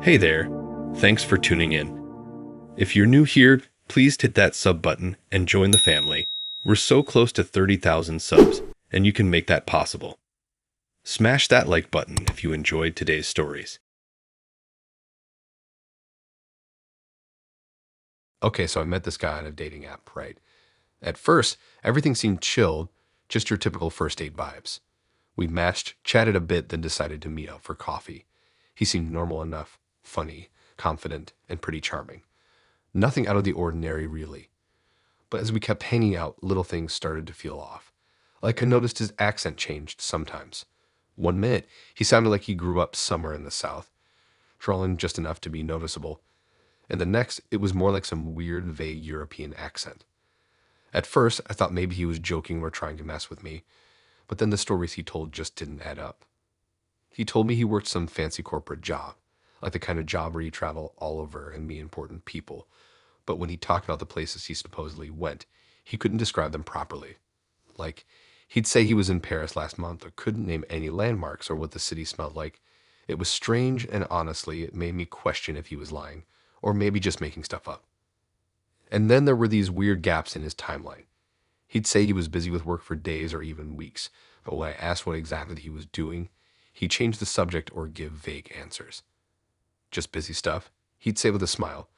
Hey there, thanks for tuning in. If you're new here, please hit that sub button and join the family. We're so close to 30,000 subs, and you can make that possible. Smash that like button if you enjoyed today's stories. Okay, so I met this guy on a dating app, right? At first, everything seemed chill, just your typical first date vibes. We matched, chatted a bit, then decided to meet up for coffee. He seemed normal enough, funny, confident, and pretty charming. Nothing out of the ordinary, really. But as we kept hanging out, little things started to feel off. Like I noticed his accent changed sometimes. One minute, he sounded like he grew up somewhere in the South, drawling just enough to be noticeable, and the next, it was more like some weird, vague European accent. At first, I thought maybe he was joking or trying to mess with me, but then the stories he told just didn't add up. He told me he worked some fancy corporate job, like the kind of job where you travel all over and meet important people, but when he talked about the places he supposedly went, he couldn't describe them properly. Like, he'd say he was in Paris last month but couldn't name any landmarks or what the city smelled like. It was strange, and honestly, it made me question if he was lying, or maybe just making stuff up. And then there were these weird gaps in his timeline. He'd say he was busy with work for days or even weeks, but when I asked what exactly he was doing, he'd change the subject or give vague answers. Just busy stuff, he'd say with a smile,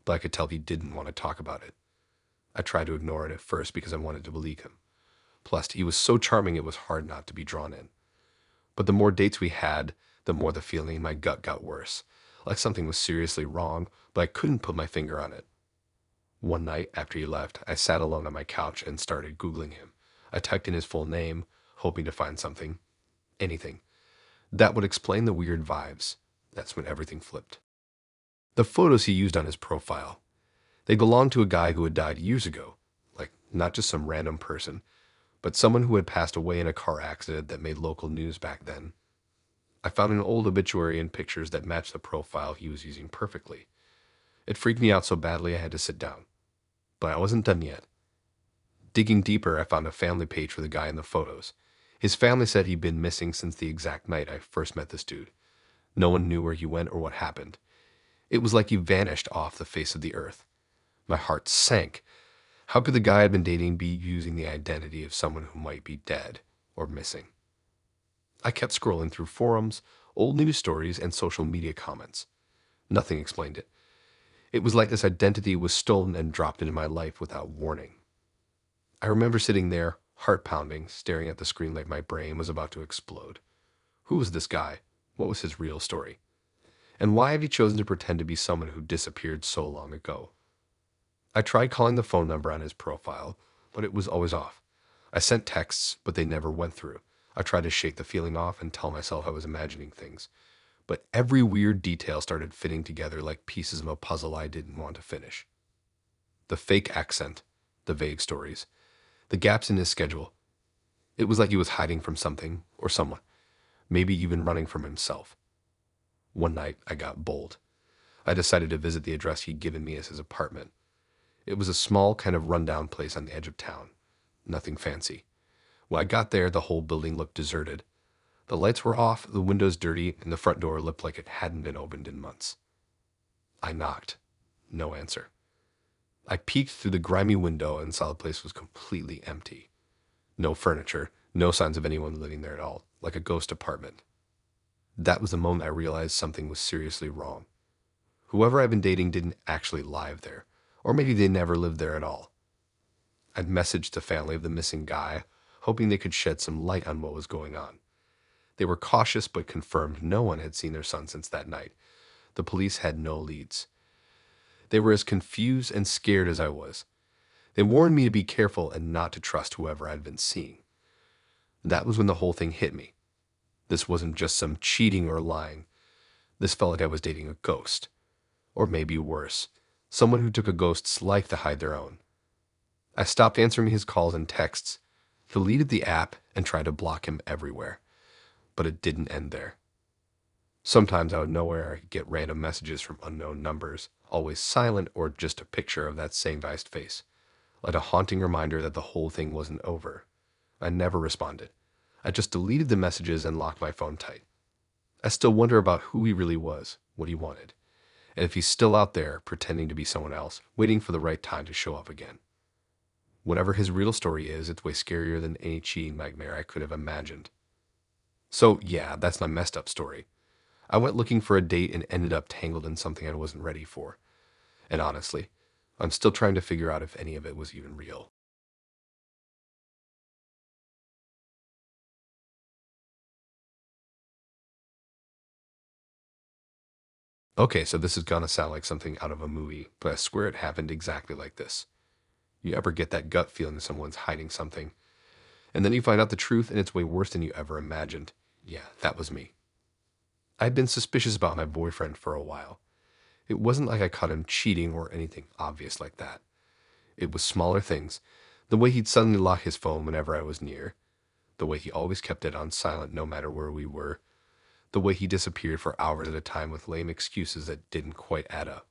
but I could tell he didn't want to talk about it. I tried to ignore it at first because I wanted to believe him. Plus, he was so charming it was hard not to be drawn in. But the more dates we had, the more the feeling in my gut got worse, like something was seriously wrong, but I couldn't put my finger on it. One night after he left, I sat alone on my couch and started Googling him. I typed in his full name, hoping to find something, anything, that would explain the weird vibes. That's when everything flipped. The photos he used on his profile, they belonged to a guy who had died years ago, like not just some random person, but someone who had passed away in a car accident that made local news back then. I found an old obituary and pictures that matched the profile he was using perfectly. It freaked me out so badly I had to sit down. But I wasn't done yet. Digging deeper, I found a family page for the guy in the photos. His family said he'd been missing since the exact night I first met this dude. No one knew where he went or what happened. It was like he vanished off the face of the earth. My heart sank. How could the guy I'd been dating be using the identity of someone who might be dead or missing? I kept scrolling through forums, old news stories, and social media comments. Nothing explained it. It was like this identity was stolen and dropped into my life without warning. I remember sitting there, heart pounding, staring at the screen like my brain was about to explode. Who was this guy? What was his real story? And why had he chosen to pretend to be someone who disappeared so long ago? I tried calling the phone number on his profile, but it was always off. I sent texts, but they never went through. I tried to shake the feeling off and tell myself I was imagining things, but every weird detail started fitting together like pieces of a puzzle I didn't want to finish. The fake accent, the vague stories, the gaps in his schedule. It was like he was hiding from something or someone, maybe even running from himself. One night, I got bold. I decided to visit the address he'd given me as his apartment. It was a small, kind of rundown place on the edge of town. Nothing fancy. When I got there, the whole building looked deserted. The lights were off, the windows dirty, and the front door looked like it hadn't been opened in months. I knocked. No answer. I peeked through the grimy window and saw the place was completely empty. No furniture, no signs of anyone living there at all, like a ghost apartment. That was the moment I realized something was seriously wrong. Whoever I'd been dating didn't actually live there, or maybe they never lived there at all. I'd messaged the family of the missing guy, hoping they could shed some light on what was going on. They were cautious but confirmed no one had seen their son since that night. The police had no leads. They were as confused and scared as I was. They warned me to be careful and not to trust whoever I'd been seeing. That was when the whole thing hit me. This wasn't just some cheating or lying. This felt like I was dating a ghost. Or maybe worse, someone who took a ghost's life to hide their own. I stopped answering his calls and texts, deleted the app, and tried to block him everywhere. But it didn't end there. Sometimes out of nowhere, I could get random messages from unknown numbers, always silent or just a picture of that same guy's face, like a haunting reminder that the whole thing wasn't over. I never responded. I just deleted the messages and locked my phone tight. I still wonder about who he really was, what he wanted, and if he's still out there pretending to be someone else, waiting for the right time to show up again. Whatever his real story is, it's way scarier than any cheating nightmare I could have imagined. So yeah, that's my messed up story. I went looking for a date and ended up tangled in something I wasn't ready for. And honestly, I'm still trying to figure out if any of it was even real. Okay, so this is gonna sound like something out of a movie, but I swear it happened exactly like this. You ever get that gut feeling someone's hiding something, and then you find out the truth and it's way worse than you ever imagined? Yeah, that was me. I'd been suspicious about my boyfriend for a while. It wasn't like I caught him cheating or anything obvious like that. It was smaller things. The way he'd suddenly lock his phone whenever I was near. The way he always kept it on silent no matter where we were. The way he disappeared for hours at a time with lame excuses that didn't quite add up.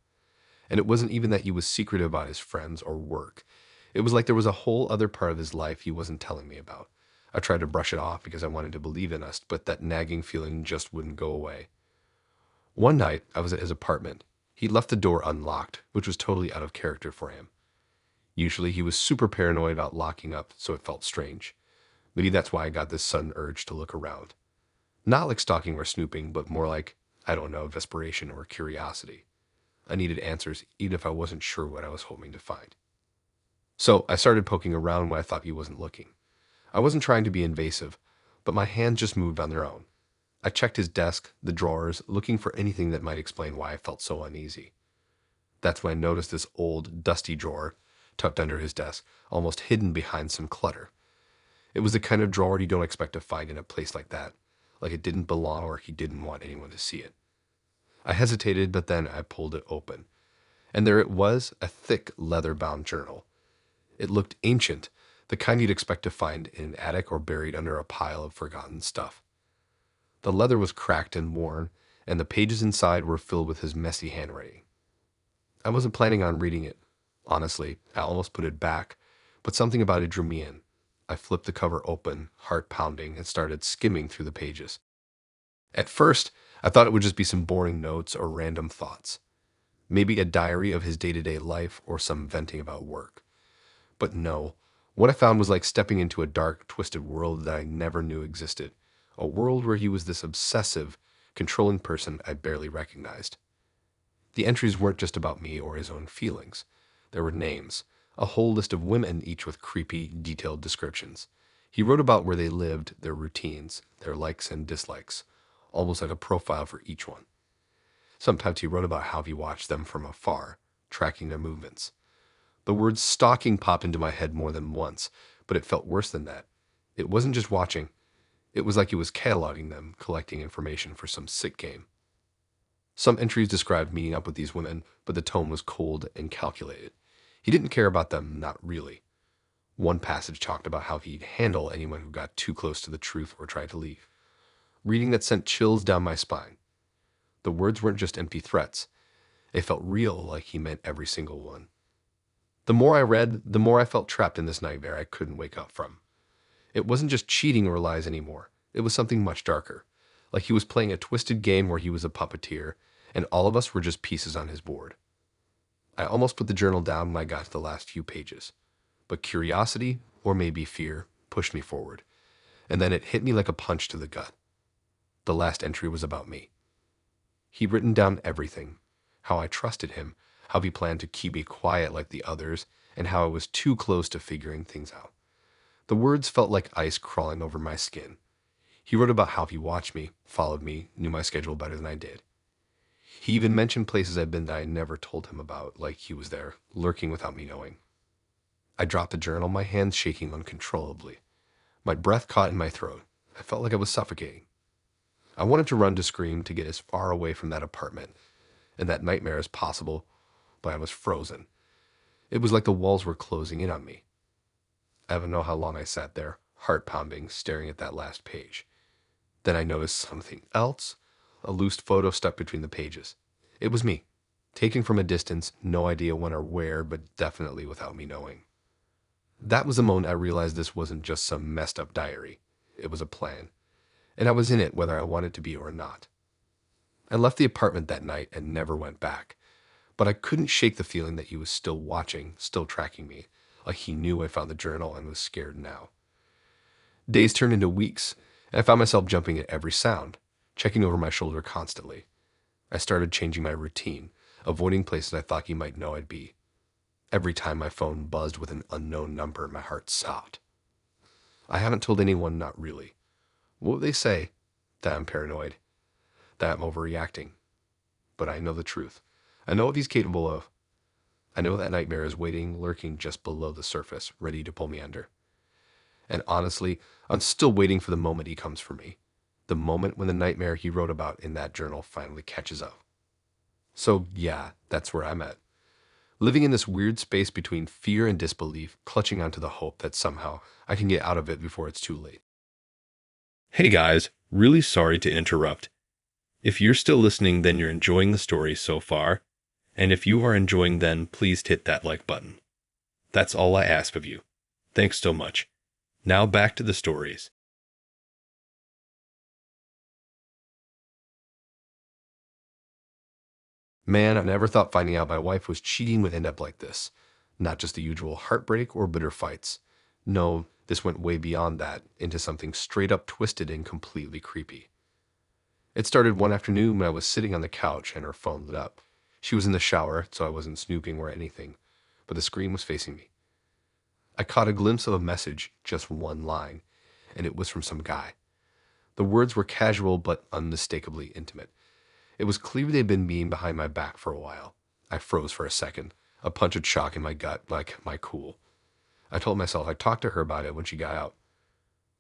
And it wasn't even that he was secretive about his friends or work. It was like there was a whole other part of his life he wasn't telling me about. I tried to brush it off because I wanted to believe in us, but that nagging feeling just wouldn't go away. One night, I was at his apartment. He'd left the door unlocked, which was totally out of character for him. Usually, he was super paranoid about locking up, so it felt strange. Maybe that's why I got this sudden urge to look around. Not like stalking or snooping, but more like, I don't know, desperation or curiosity. I needed answers, even if I wasn't sure what I was hoping to find. So I started poking around when I thought he wasn't looking. I wasn't trying to be invasive, but my hands just moved on their own. I checked his desk, the drawers, looking for anything that might explain why I felt so uneasy. That's when I noticed this old, dusty drawer tucked under his desk, almost hidden behind some clutter. It was the kind of drawer you don't expect to find in a place like that, like it didn't belong or he didn't want anyone to see it. I hesitated, but then I pulled it open. And there it was, a thick, leather-bound journal. It looked ancient, the kind you'd expect to find in an attic or buried under a pile of forgotten stuff. The leather was cracked and worn, and the pages inside were filled with his messy handwriting. I wasn't planning on reading it. Honestly, I almost put it back, but something about it drew me in. I flipped the cover open, heart pounding, and started skimming through the pages. At first, I thought it would just be some boring notes or random thoughts. Maybe a diary of his day-to-day life or some venting about work. But no, what I found was like stepping into a dark, twisted world that I never knew existed. A world where he was this obsessive, controlling person I barely recognized. The entries weren't just about me or his own feelings. There were names, a whole list of women, each with creepy, detailed descriptions. He wrote about where they lived, their routines, their likes and dislikes, almost like a profile for each one. Sometimes he wrote about how he watched them from afar, tracking their movements. The word stalking popped into my head more than once, but it felt worse than that. It wasn't just watching. It was like he was cataloging them, collecting information for some sick game. Some entries described meeting up with these women, but the tone was cold and calculated. He didn't care about them, not really. One passage talked about how he'd handle anyone who got too close to the truth or tried to leave. Reading that sent chills down my spine. The words weren't just empty threats. They felt real, like he meant every single one. The more I read, the more I felt trapped in this nightmare I couldn't wake up from. It wasn't just cheating or lies anymore. It was something much darker. Like he was playing a twisted game where he was a puppeteer, and all of us were just pieces on his board. I almost put the journal down when I got to the last few pages. But curiosity, or maybe fear, pushed me forward. And then it hit me like a punch to the gut. The last entry was about me. He'd written down everything. How I trusted him, how he planned to keep me quiet like the others, and how I was too close to figuring things out. The words felt like ice crawling over my skin. He wrote about how he watched me, followed me, knew my schedule better than I did. He even mentioned places I'd been that I never told him about, like he was there, lurking without me knowing. I dropped the journal, my hands shaking uncontrollably. My breath caught in my throat. I felt like I was suffocating. I wanted to run to scream to get as far away from that apartment and that nightmare as possible, but I was frozen. It was like the walls were closing in on me. I don't know how long I sat there, heart pounding, staring at that last page. Then I noticed something else, a loose photo stuck between the pages. It was me, taken from a distance, no idea when or where, but definitely without me knowing. That was the moment I realized this wasn't just some messed up diary. It was a plan, and I was in it whether I wanted to be or not. I left the apartment that night and never went back. But I couldn't shake the feeling that he was still watching, still tracking me, like he knew I found the journal and was scared now. Days turned into weeks, and I found myself jumping at every sound, checking over my shoulder constantly. I started changing my routine, avoiding places I thought he might know I'd be. Every time my phone buzzed with an unknown number, my heart stopped. I haven't told anyone, not really. What would they say? That I'm paranoid, that I'm overreacting. But I know the truth. I know what he's capable of. I know that nightmare is waiting, lurking just below the surface, ready to pull me under. And honestly, I'm still waiting for the moment he comes for me. The moment when the nightmare he wrote about in that journal finally catches up. So yeah, that's where I'm at. Living in this weird space between fear and disbelief, clutching onto the hope that somehow I can get out of it before it's too late. Hey guys, really sorry to interrupt. If you're still listening, then you're enjoying the story so far. And if you are enjoying, then please hit that like button. That's all I ask of you. Thanks so much. Now back to the stories. Man, I never thought finding out my wife was cheating would end up like this. Not just the usual heartbreak or bitter fights. No, this went way beyond that, into something straight up twisted and completely creepy. It started one afternoon when I was sitting on the couch and her phone lit up. She was in the shower, so I wasn't snooping or anything, but the screen was facing me. I caught a glimpse of a message, just one line, and it was from some guy. The words were casual but unmistakably intimate. It was clear they'd been mean behind my back for a while. I froze for a second, a punch of shock in my gut, like my cool. I told myself I'd talk to her about it when she got out.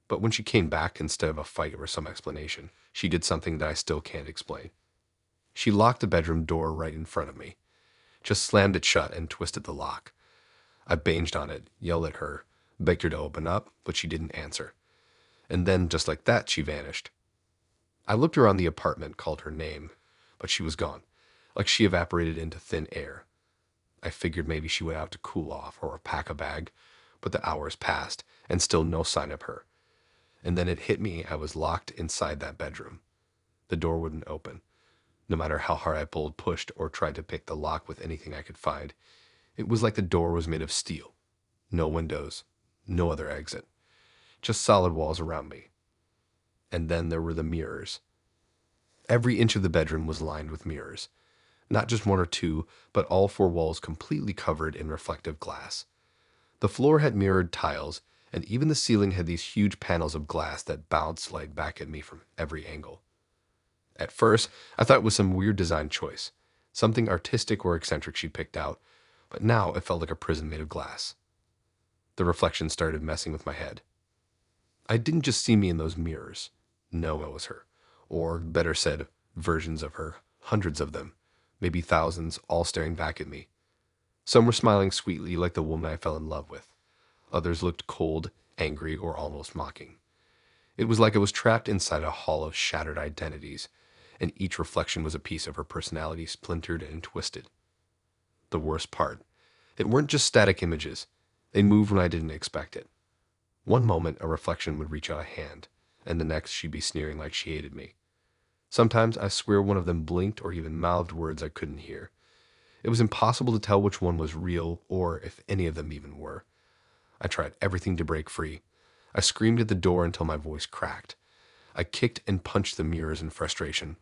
But when she came back, instead of a fight or some explanation, she did something that I still can't explain. She locked the bedroom door right in front of me, just slammed it shut and twisted the lock. I banged on it, yelled at her, begged her to open up, but she didn't answer. And then, just like that, she vanished. I looked around the apartment, called her name, but she was gone, like she evaporated into thin air. I figured maybe she went out to cool off or pack a bag, but the hours passed, and still no sign of her. And then it hit me I was locked inside that bedroom. The door wouldn't open. No matter how hard I pulled, pushed, or tried to pick the lock with anything I could find, it was like the door was made of steel. No windows, no other exit, just solid walls around me. And then there were the mirrors. Every inch of the bedroom was lined with mirrors. Not just one or two, but all four walls completely covered in reflective glass. The floor had mirrored tiles, and even the ceiling had these huge panels of glass that bounced light back at me from every angle. At first, I thought it was some weird design choice, something artistic or eccentric she picked out, but now it felt like a prison made of glass. The reflection started messing with my head. I didn't just see me in those mirrors. No, it was her. Or, better said, versions of her. Hundreds of them. Maybe thousands, all staring back at me. Some were smiling sweetly like the woman I fell in love with. Others looked cold, angry, or almost mocking. It was like I was trapped inside a hall of shattered identities, and each reflection was a piece of her personality splintered and twisted. The worst part, it weren't just static images. They moved when I didn't expect it. One moment, a reflection would reach out a hand, and the next she'd be sneering like she hated me. Sometimes I swear one of them blinked or even mouthed words I couldn't hear. It was impossible to tell which one was real or if any of them even were. I tried everything to break free. I screamed at the door until my voice cracked. I kicked and punched the mirrors in frustration,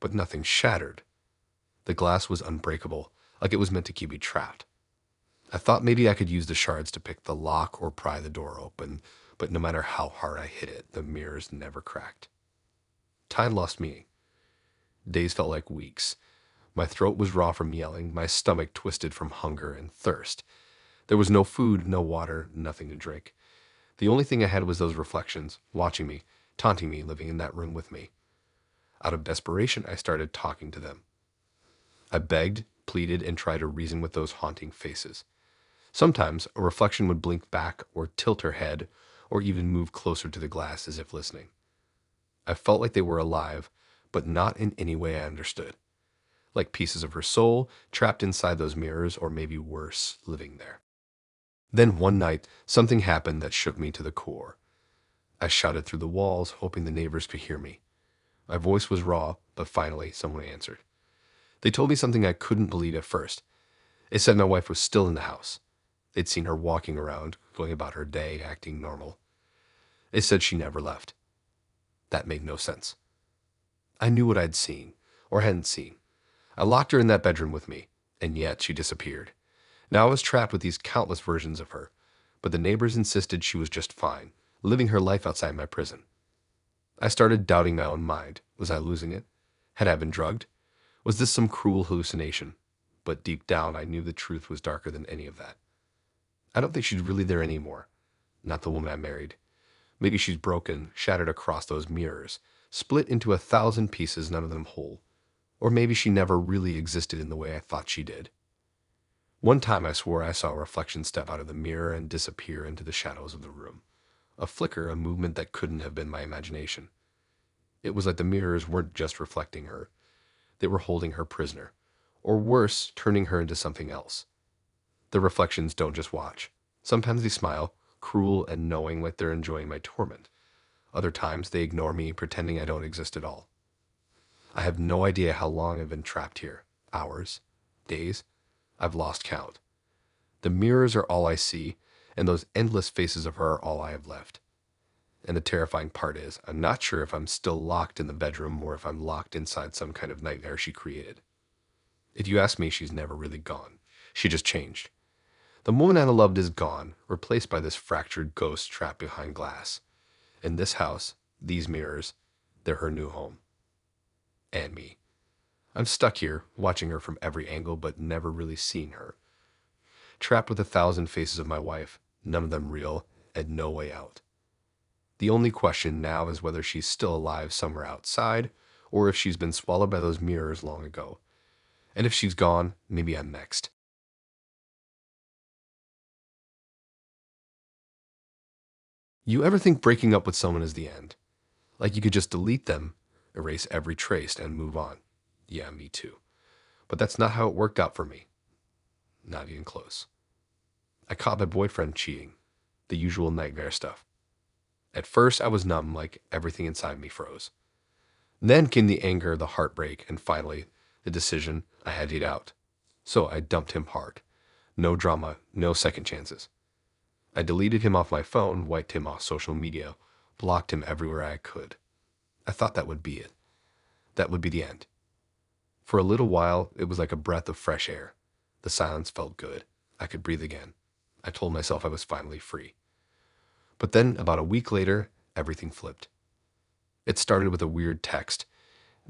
but nothing shattered. The glass was unbreakable, like it was meant to keep me trapped. I thought maybe I could use the shards to pick the lock or pry the door open, but no matter how hard I hit it, the mirrors never cracked. Time lost meaning. Days felt like weeks. My throat was raw from yelling, my stomach twisted from hunger and thirst. There was no food, no water, nothing to drink. The only thing I had was those reflections, watching me, taunting me, living in that room with me. Out of desperation, I started talking to them. I begged, pleaded, and tried to reason with those haunting faces. Sometimes a reflection would blink back or tilt her head or even move closer to the glass as if listening. I felt like they were alive, but not in any way I understood. Like pieces of her soul trapped inside those mirrors, or maybe worse, living there. Then one night, something happened that shook me to the core. I shouted through the walls, hoping the neighbors could hear me. My voice was raw, but finally someone answered. They told me something I couldn't believe at first. It said my wife was still in the house. They'd seen her walking around, going about her day, acting normal. It said she never left. That made no sense. I knew what I'd seen, or hadn't seen. I locked her in that bedroom with me, and yet she disappeared. Now I was trapped with these countless versions of her, but the neighbors insisted she was just fine, living her life outside my prison. I started doubting my own mind. Was I losing it? Had I been drugged? Was this some cruel hallucination? But deep down, I knew the truth was darker than any of that. I don't think she's really there anymore. Not the woman I married. Maybe she's broken, shattered across those mirrors, split into 1,000 pieces, none of them whole. Or maybe she never really existed in the way I thought she did. One time I swore I saw a reflection step out of the mirror and disappear into the shadows of the room. A flicker, a movement that couldn't have been my imagination. It was like the mirrors weren't just reflecting her. They were holding her prisoner. Or worse, turning her into something else. The reflections don't just watch. Sometimes they smile, cruel and knowing, like they're enjoying my torment. Other times they ignore me, pretending I don't exist at all. I have no idea how long I've been trapped here. Hours? Days? I've lost count. The mirrors are all I see, and those endless faces of her are all I have left. And the terrifying part is, I'm not sure if I'm still locked in the bedroom or if I'm locked inside some kind of nightmare she created. If you ask me, she's never really gone. She just changed. The woman I loved is gone, replaced by this fractured ghost trapped behind glass. In this house, these mirrors, they're her new home. And me. I'm stuck here, watching her from every angle, but never really seeing her. Trapped with 1,000 faces of my wife, none of them real, and no way out. The only question now is whether she's still alive somewhere outside, or if she's been swallowed by those mirrors long ago. And if she's gone, maybe I'm next. You ever think breaking up with someone is the end? Like you could just delete them, erase every trace, and move on? Yeah, me too. But that's not how it worked out for me. Not even close. I caught my boyfriend cheating. The usual nightmare stuff. At first, I was numb, like everything inside me froze. Then came the anger, the heartbreak, and finally, the decision I had to get out. So I dumped him hard. No drama, no second chances. I deleted him off my phone, wiped him off social media, blocked him everywhere I could. I thought that would be it. That would be the end. For a little while, it was like a breath of fresh air. The silence felt good. I could breathe again. I told myself I was finally free. But then, about a week later, everything flipped. It started with a weird text.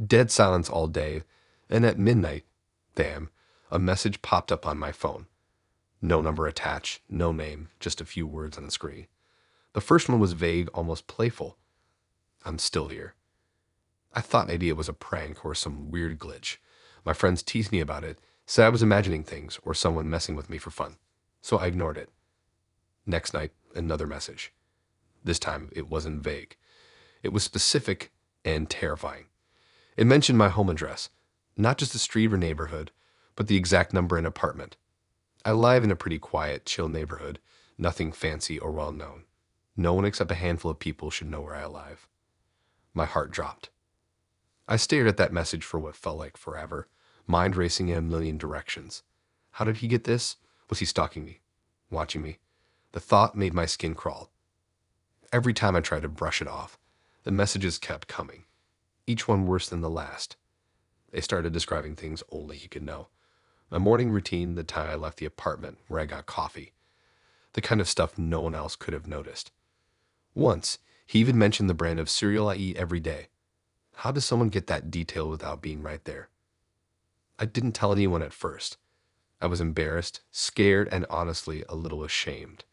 Dead silence all day, and at midnight, damn, a message popped up on my phone. No number attached, no name, just a few words on the screen. The first one was vague, almost playful. I'm still here. I thought maybe it was a prank or some weird glitch. My friends teased me about it, said I was imagining things or someone messing with me for fun. So I ignored it. Next night, another message. This time, it wasn't vague. It was specific and terrifying. It mentioned my home address, not just the street or neighborhood, but the exact number and apartment. I live in a pretty quiet, chill neighborhood, nothing fancy or well known. No one except a handful of people should know where I live. My heart dropped. I stared at that message for what felt like forever, mind racing in a million directions. How did he get this? Was he stalking me? Watching me? The thought made my skin crawl. Every time I tried to brush it off, the messages kept coming, each one worse than the last. They started describing things only he could know. My morning routine, the time I left the apartment where I got coffee. The kind of stuff no one else could have noticed. Once, he even mentioned the brand of cereal I eat every day. How does someone get that detail without being right there? I didn't tell anyone at first. I was embarrassed, scared, and honestly a little ashamed.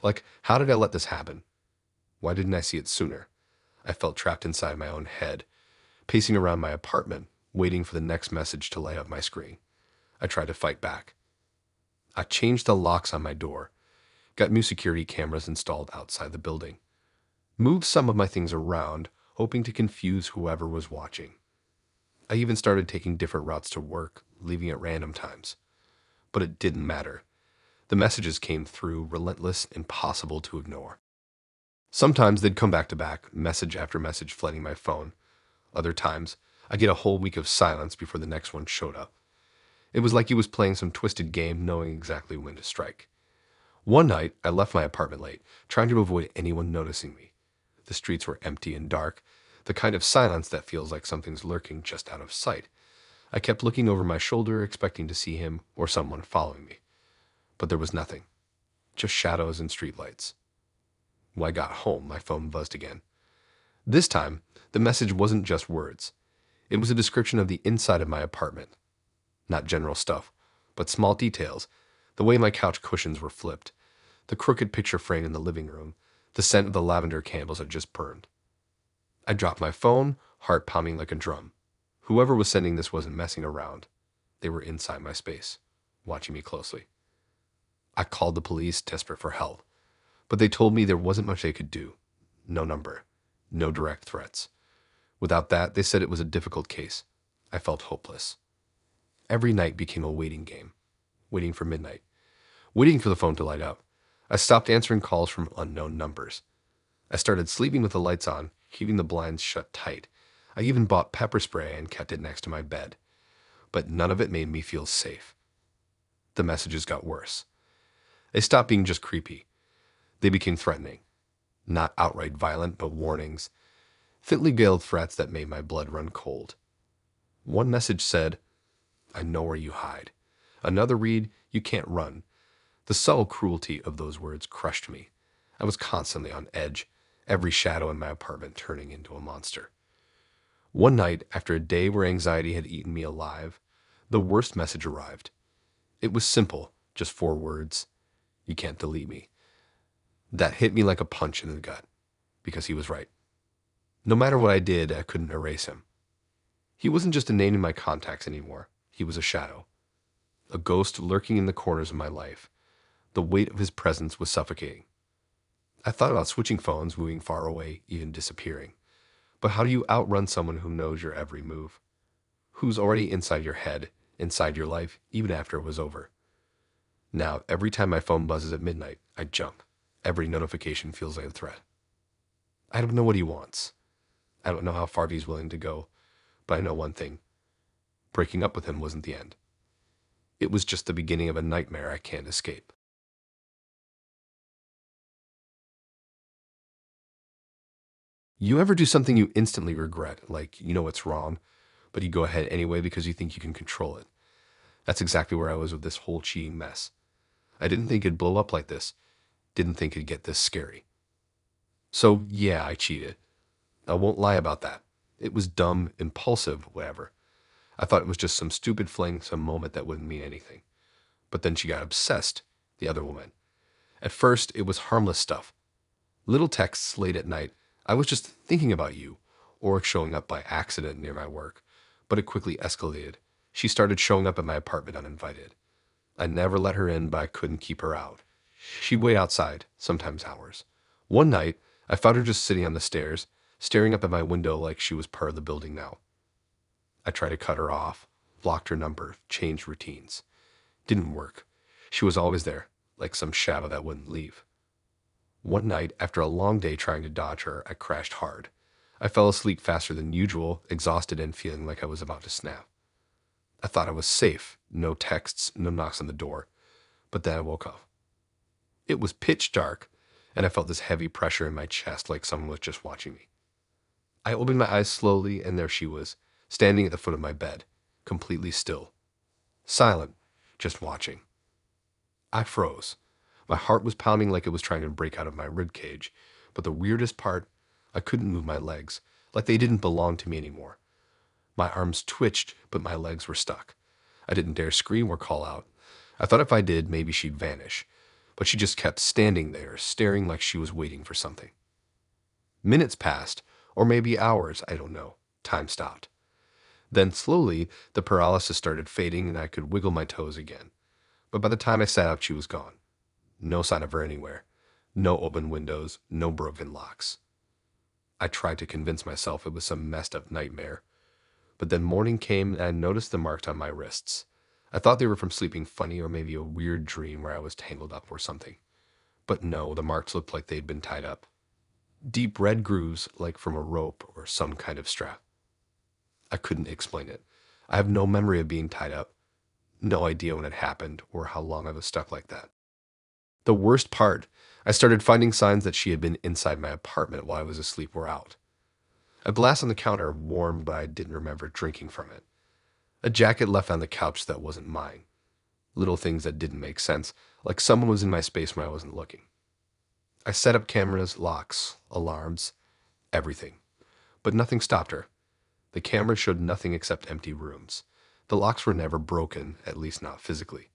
Like, how did I let this happen? Why didn't I see it sooner? I felt trapped inside my own head, pacing around my apartment, waiting for the next message to light up my screen. I tried to fight back. I changed the locks on my door, got new security cameras installed outside the building, moved some of my things around, hoping to confuse whoever was watching. I even started taking different routes to work, leaving at random times. But it didn't matter. The messages came through, relentless, impossible to ignore. Sometimes they'd come back to back, message after message flooding my phone. Other times, I get a whole week of silence before the next one showed up. It was like he was playing some twisted game, knowing exactly when to strike. One night, I left my apartment late, trying to avoid anyone noticing me. The streets were empty and dark, the kind of silence that feels like something's lurking just out of sight. I kept looking over my shoulder, expecting to see him or someone following me. But there was nothing, just shadows and streetlights. When I got home, my phone buzzed again. This time, the message wasn't just words. It was a description of the inside of my apartment. Not general stuff, but small details. The way my couch cushions were flipped, the crooked picture frame in the living room, the scent of the lavender candles I'd just burned. I dropped my phone, heart pounding like a drum. Whoever was sending this wasn't messing around. They were inside my space, watching me closely. I called the police, desperate for help, but they told me there wasn't much they could do. No number, no direct threats. Without that, they said it was a difficult case. I felt hopeless. Every night became a waiting game. Waiting for midnight. Waiting for the phone to light up. I stopped answering calls from unknown numbers. I started sleeping with the lights on, keeping the blinds shut tight. I even bought pepper spray and kept it next to my bed. But none of it made me feel safe. The messages got worse. They stopped being just creepy. They became threatening. Not outright violent, but warnings. Thinly veiled threats that made my blood run cold. One message said, "I know where you hide." Another read, "You can't run." The subtle cruelty of those words crushed me. I was constantly on edge, every shadow in my apartment turning into a monster. One night, after a day where anxiety had eaten me alive, the worst message arrived. It was simple, just 4 words. "You can't delete me." That hit me like a punch in the gut, because he was right. No matter what I did, I couldn't erase him. He wasn't just a name in my contacts anymore. He was a shadow. A ghost lurking in the corners of my life. The weight of his presence was suffocating. I thought about switching phones, moving far away, even disappearing. But how do you outrun someone who knows your every move? Who's already inside your head, inside your life, even after it was over? Now, every time my phone buzzes at midnight, I jump. Every notification feels like a threat. I don't know what he wants. I don't know how far he's willing to go, but I know one thing. Breaking up with him wasn't the end. It was just the beginning of a nightmare I can't escape. You ever do something you instantly regret, like you know it's wrong, but you go ahead anyway because you think you can control it? That's exactly where I was with this whole cheating mess. I didn't think it'd blow up like this. Didn't think it'd get this scary. So yeah, I cheated. I won't lie about that. It was dumb, impulsive, whatever. I thought it was just some stupid fling, some moment that wouldn't mean anything. But then she got obsessed, the other woman. At first, it was harmless stuff. Little texts late at night. "I was just thinking about you," or showing up by accident near my work. But it quickly escalated. She started showing up at my apartment uninvited. I never let her in, but I couldn't keep her out. She'd wait outside, sometimes hours. One night, I found her just sitting on the stairs, staring up at my window like she was part of the building now. I tried to cut her off, blocked her number, changed routines. Didn't work. She was always there, like some shadow that wouldn't leave. One night, after a long day trying to dodge her, I crashed hard. I fell asleep faster than usual, exhausted and feeling like I was about to snap. I thought I was safe. No texts, no knocks on the door. But then I woke up. It was pitch dark, and I felt this heavy pressure in my chest like someone was just watching me. I opened my eyes slowly, and there she was, standing at the foot of my bed, completely still. Silent, just watching. I froze. My heart was pounding like it was trying to break out of my ribcage, but the weirdest part, I couldn't move my legs, like they didn't belong to me anymore. My arms twitched, but my legs were stuck. I didn't dare scream or call out. I thought if I did, maybe she'd vanish, but she just kept standing there, staring like she was waiting for something. Minutes passed, or maybe hours, I don't know. Time stopped. Then slowly, the paralysis started fading and I could wiggle my toes again. But by the time I sat up, she was gone. No sign of her anywhere. No open windows, no broken locks. I tried to convince myself it was some messed up nightmare. But then morning came and I noticed the marks on my wrists. I thought they were from sleeping funny or maybe a weird dream where I was tangled up or something. But no, the marks looked like they'd been tied up. Deep red grooves like from a rope or some kind of strap. I couldn't explain it. I have no memory of being tied up, no idea when it happened or how long I was stuck like that. The worst part, I started finding signs that she had been inside my apartment while I was asleep or out. A glass on the counter, warm, but I didn't remember drinking from it. A jacket left on the couch that wasn't mine. Little things that didn't make sense, like someone was in my space when I wasn't looking. I set up cameras, locks, alarms, everything. But nothing stopped her. The camera showed nothing except empty rooms. The locks were never broken, at least not physically.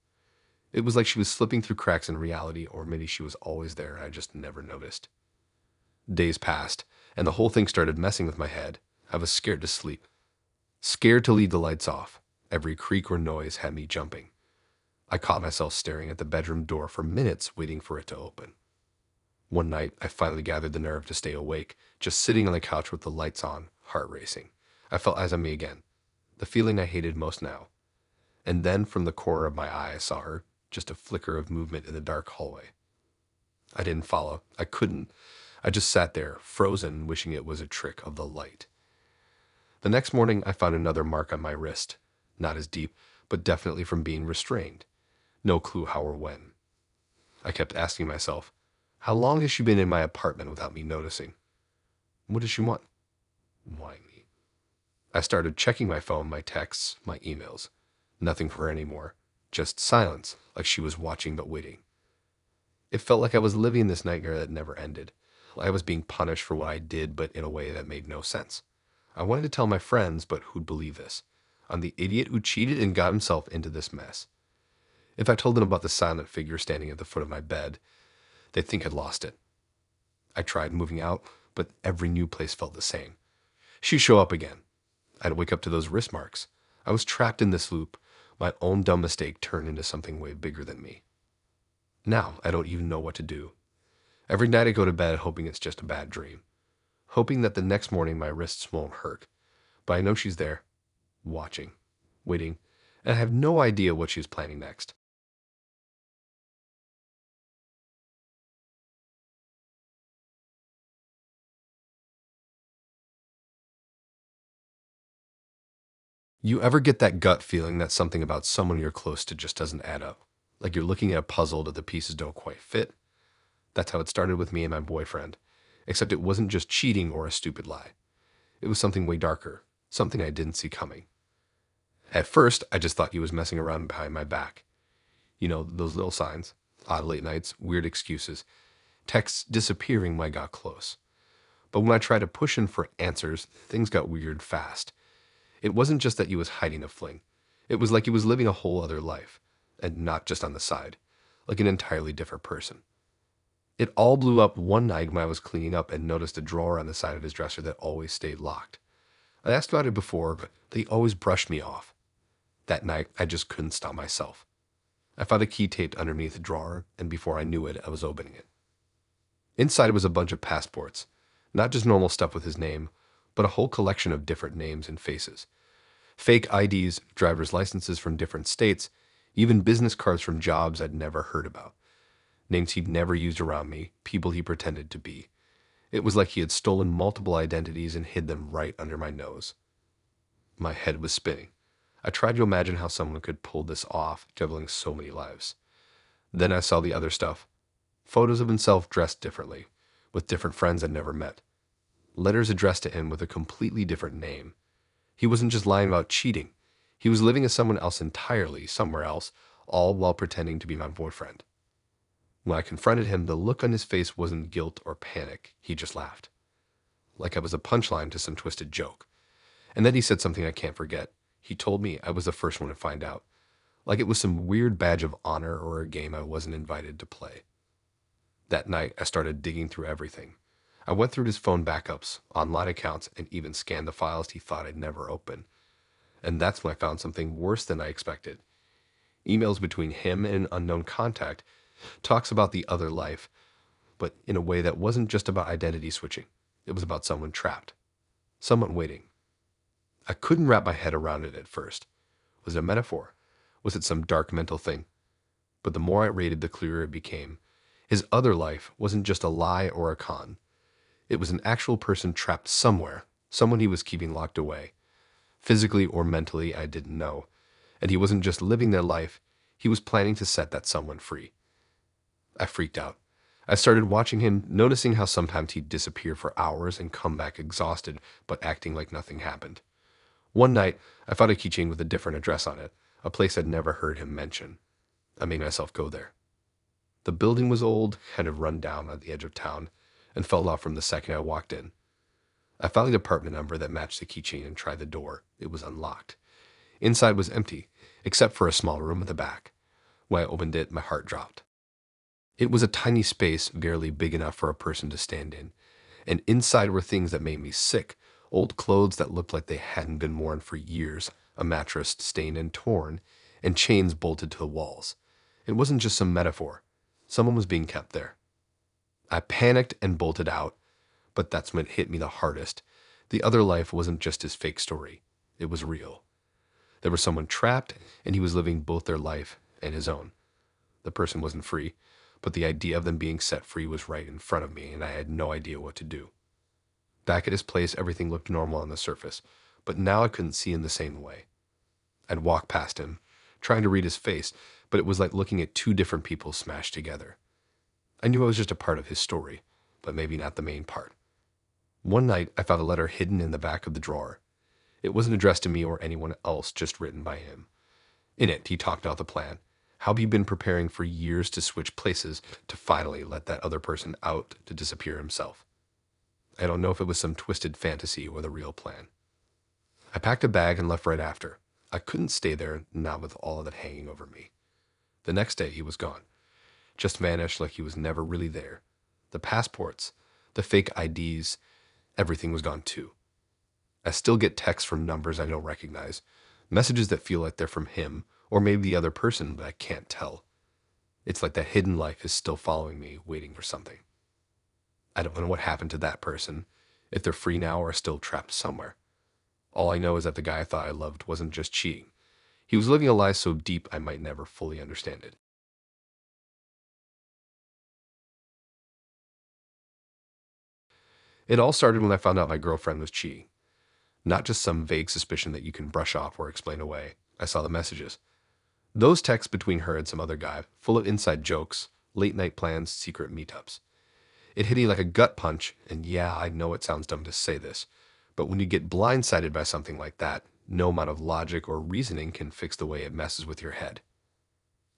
It was like she was slipping through cracks in reality, or maybe she was always there and I just never noticed. Days passed, and the whole thing started messing with my head. I was scared to sleep. Scared to leave the lights off. Every creak or noise had me jumping. I caught myself staring at the bedroom door for minutes, waiting for it to open. One night, I finally gathered the nerve to stay awake, just sitting on the couch with the lights on, heart racing. I felt eyes on me again, the feeling I hated most now. And then from the corner of my eye, I saw her, just a flicker of movement in the dark hallway. I didn't follow. I couldn't. I just sat there, frozen, wishing it was a trick of the light. The next morning, I found another mark on my wrist. Not as deep, but definitely from being restrained. No clue how or when. I kept asking myself, how long has she been in my apartment without me noticing? What does she want? Why me? I started checking my phone, my texts, my emails. Nothing for her anymore. Just silence, like she was watching but waiting. It felt like I was living this nightmare that never ended. I was being punished for what I did, but in a way that made no sense. I wanted to tell my friends, but who'd believe this? I'm the idiot who cheated and got himself into this mess. If I told them about the silent figure standing at the foot of my bed, they'd think I'd lost it. I tried moving out, but every new place felt the same. She'd show up again. I'd wake up to those wrist marks. I was trapped in this loop. My own dumb mistake turned into something way bigger than me. Now, I don't even know what to do. Every night I go to bed hoping it's just a bad dream, hoping that the next morning my wrists won't hurt. But I know she's there, watching, waiting, and I have no idea what she's planning next. You ever get that gut feeling that something about someone you're close to just doesn't add up? Like you're looking at a puzzle that the pieces don't quite fit? That's how it started with me and my boyfriend. Except it wasn't just cheating or a stupid lie. It was something way darker, something I didn't see coming. At first, I just thought he was messing around behind my back. You know, those little signs, odd late nights, weird excuses, texts disappearing when I got close. But when I tried to push in for answers, things got weird fast. It wasn't just that he was hiding a fling. It was like he was living a whole other life, and not just on the side, like an entirely different person. It all blew up one night when I was cleaning up and noticed a drawer on the side of his dresser that always stayed locked. I asked about it before, but they always brushed me off. That night, I just couldn't stop myself. I found a key taped underneath the drawer, and before I knew it, I was opening it. Inside was a bunch of passports, not just normal stuff with his name, but a whole collection of different names and faces. Fake IDs, driver's licenses from different states, even business cards from jobs I'd never heard about. Names he'd never used around me, people he pretended to be. It was like he had stolen multiple identities and hid them right under my nose. My head was spinning. I tried to imagine how someone could pull this off, juggling so many lives. Then I saw the other stuff. Photos of himself dressed differently, with different friends I'd never met. Letters addressed to him with a completely different name. He wasn't just lying about cheating. He was living as someone else entirely, somewhere else, all while pretending to be my boyfriend. When I confronted him, the look on his face wasn't guilt or panic. He just laughed. Like I was a punchline to some twisted joke. And then he said something I can't forget. He told me I was the first one to find out. Like it was some weird badge of honor or a game I wasn't invited to play. That night, I started digging through everything. I went through his phone backups, online accounts, and even scanned the files he thought I'd never open. And that's when I found something worse than I expected. Emails between him and an unknown contact, talks about the other life, but in a way that wasn't just about identity switching. It was about someone trapped, someone waiting. I couldn't wrap my head around it at first. Was it a metaphor? Was it some dark mental thing? But the more I rated, the clearer it became. His other life wasn't just a lie or a con. It was an actual person trapped somewhere, someone he was keeping locked away. Physically or mentally, I didn't know. And he wasn't just living their life, he was planning to set that someone free. I freaked out. I started watching him, noticing how sometimes he'd disappear for hours and come back exhausted, but acting like nothing happened. One night, I found a keychain with a different address on it, a place I'd never heard him mention. I made myself go there. The building was old, kind of run down at the edge of town, and fell off from the second I walked in. I found the apartment number that matched the keychain and tried the door. It was unlocked. Inside was empty, except for a small room at the back. When I opened it, my heart dropped. It was a tiny space, barely big enough for a person to stand in, and inside were things that made me sick. Old clothes that looked like they hadn't been worn for years, a mattress stained and torn, and chains bolted to the walls. It wasn't just some metaphor. Someone was being kept there. I panicked and bolted out, but that's when it hit me the hardest. The other life wasn't just his fake story. It was real. There was someone trapped, and he was living both their life and his own. The person wasn't free, but the idea of them being set free was right in front of me, and I had no idea what to do. Back at his place, everything looked normal on the surface, but now I couldn't see in the same way. I'd walk past him, trying to read his face, but it was like looking at two different people smashed together. I knew I was just a part of his story, but maybe not the main part. One night, I found a letter hidden in the back of the drawer. It wasn't addressed to me or anyone else, just written by him. In it, he talked out the plan, how he'd been preparing for years to switch places to finally let that other person out to disappear himself. I don't know if it was some twisted fantasy or the real plan. I packed a bag and left right after. I couldn't stay there, not with all of that hanging over me. The next day, he was gone. Just vanished like he was never really there. The passports, the fake IDs, everything was gone too. I still get texts from numbers I don't recognize, messages that feel like they're from him, or maybe the other person, but I can't tell. It's like that hidden life is still following me, waiting for something. I don't know what happened to that person, if they're free now or still trapped somewhere. All I know is that the guy I thought I loved wasn't just cheating. He was living a lie so deep I might never fully understand it. It all started when I found out my girlfriend was cheating. Not just some vague suspicion that you can brush off or explain away. I saw the messages. Those texts between her and some other guy, full of inside jokes, late night plans, secret meetups. It hit me like a gut punch, and yeah, I know it sounds dumb to say this, but when you get blindsided by something like that, no amount of logic or reasoning can fix the way it messes with your head.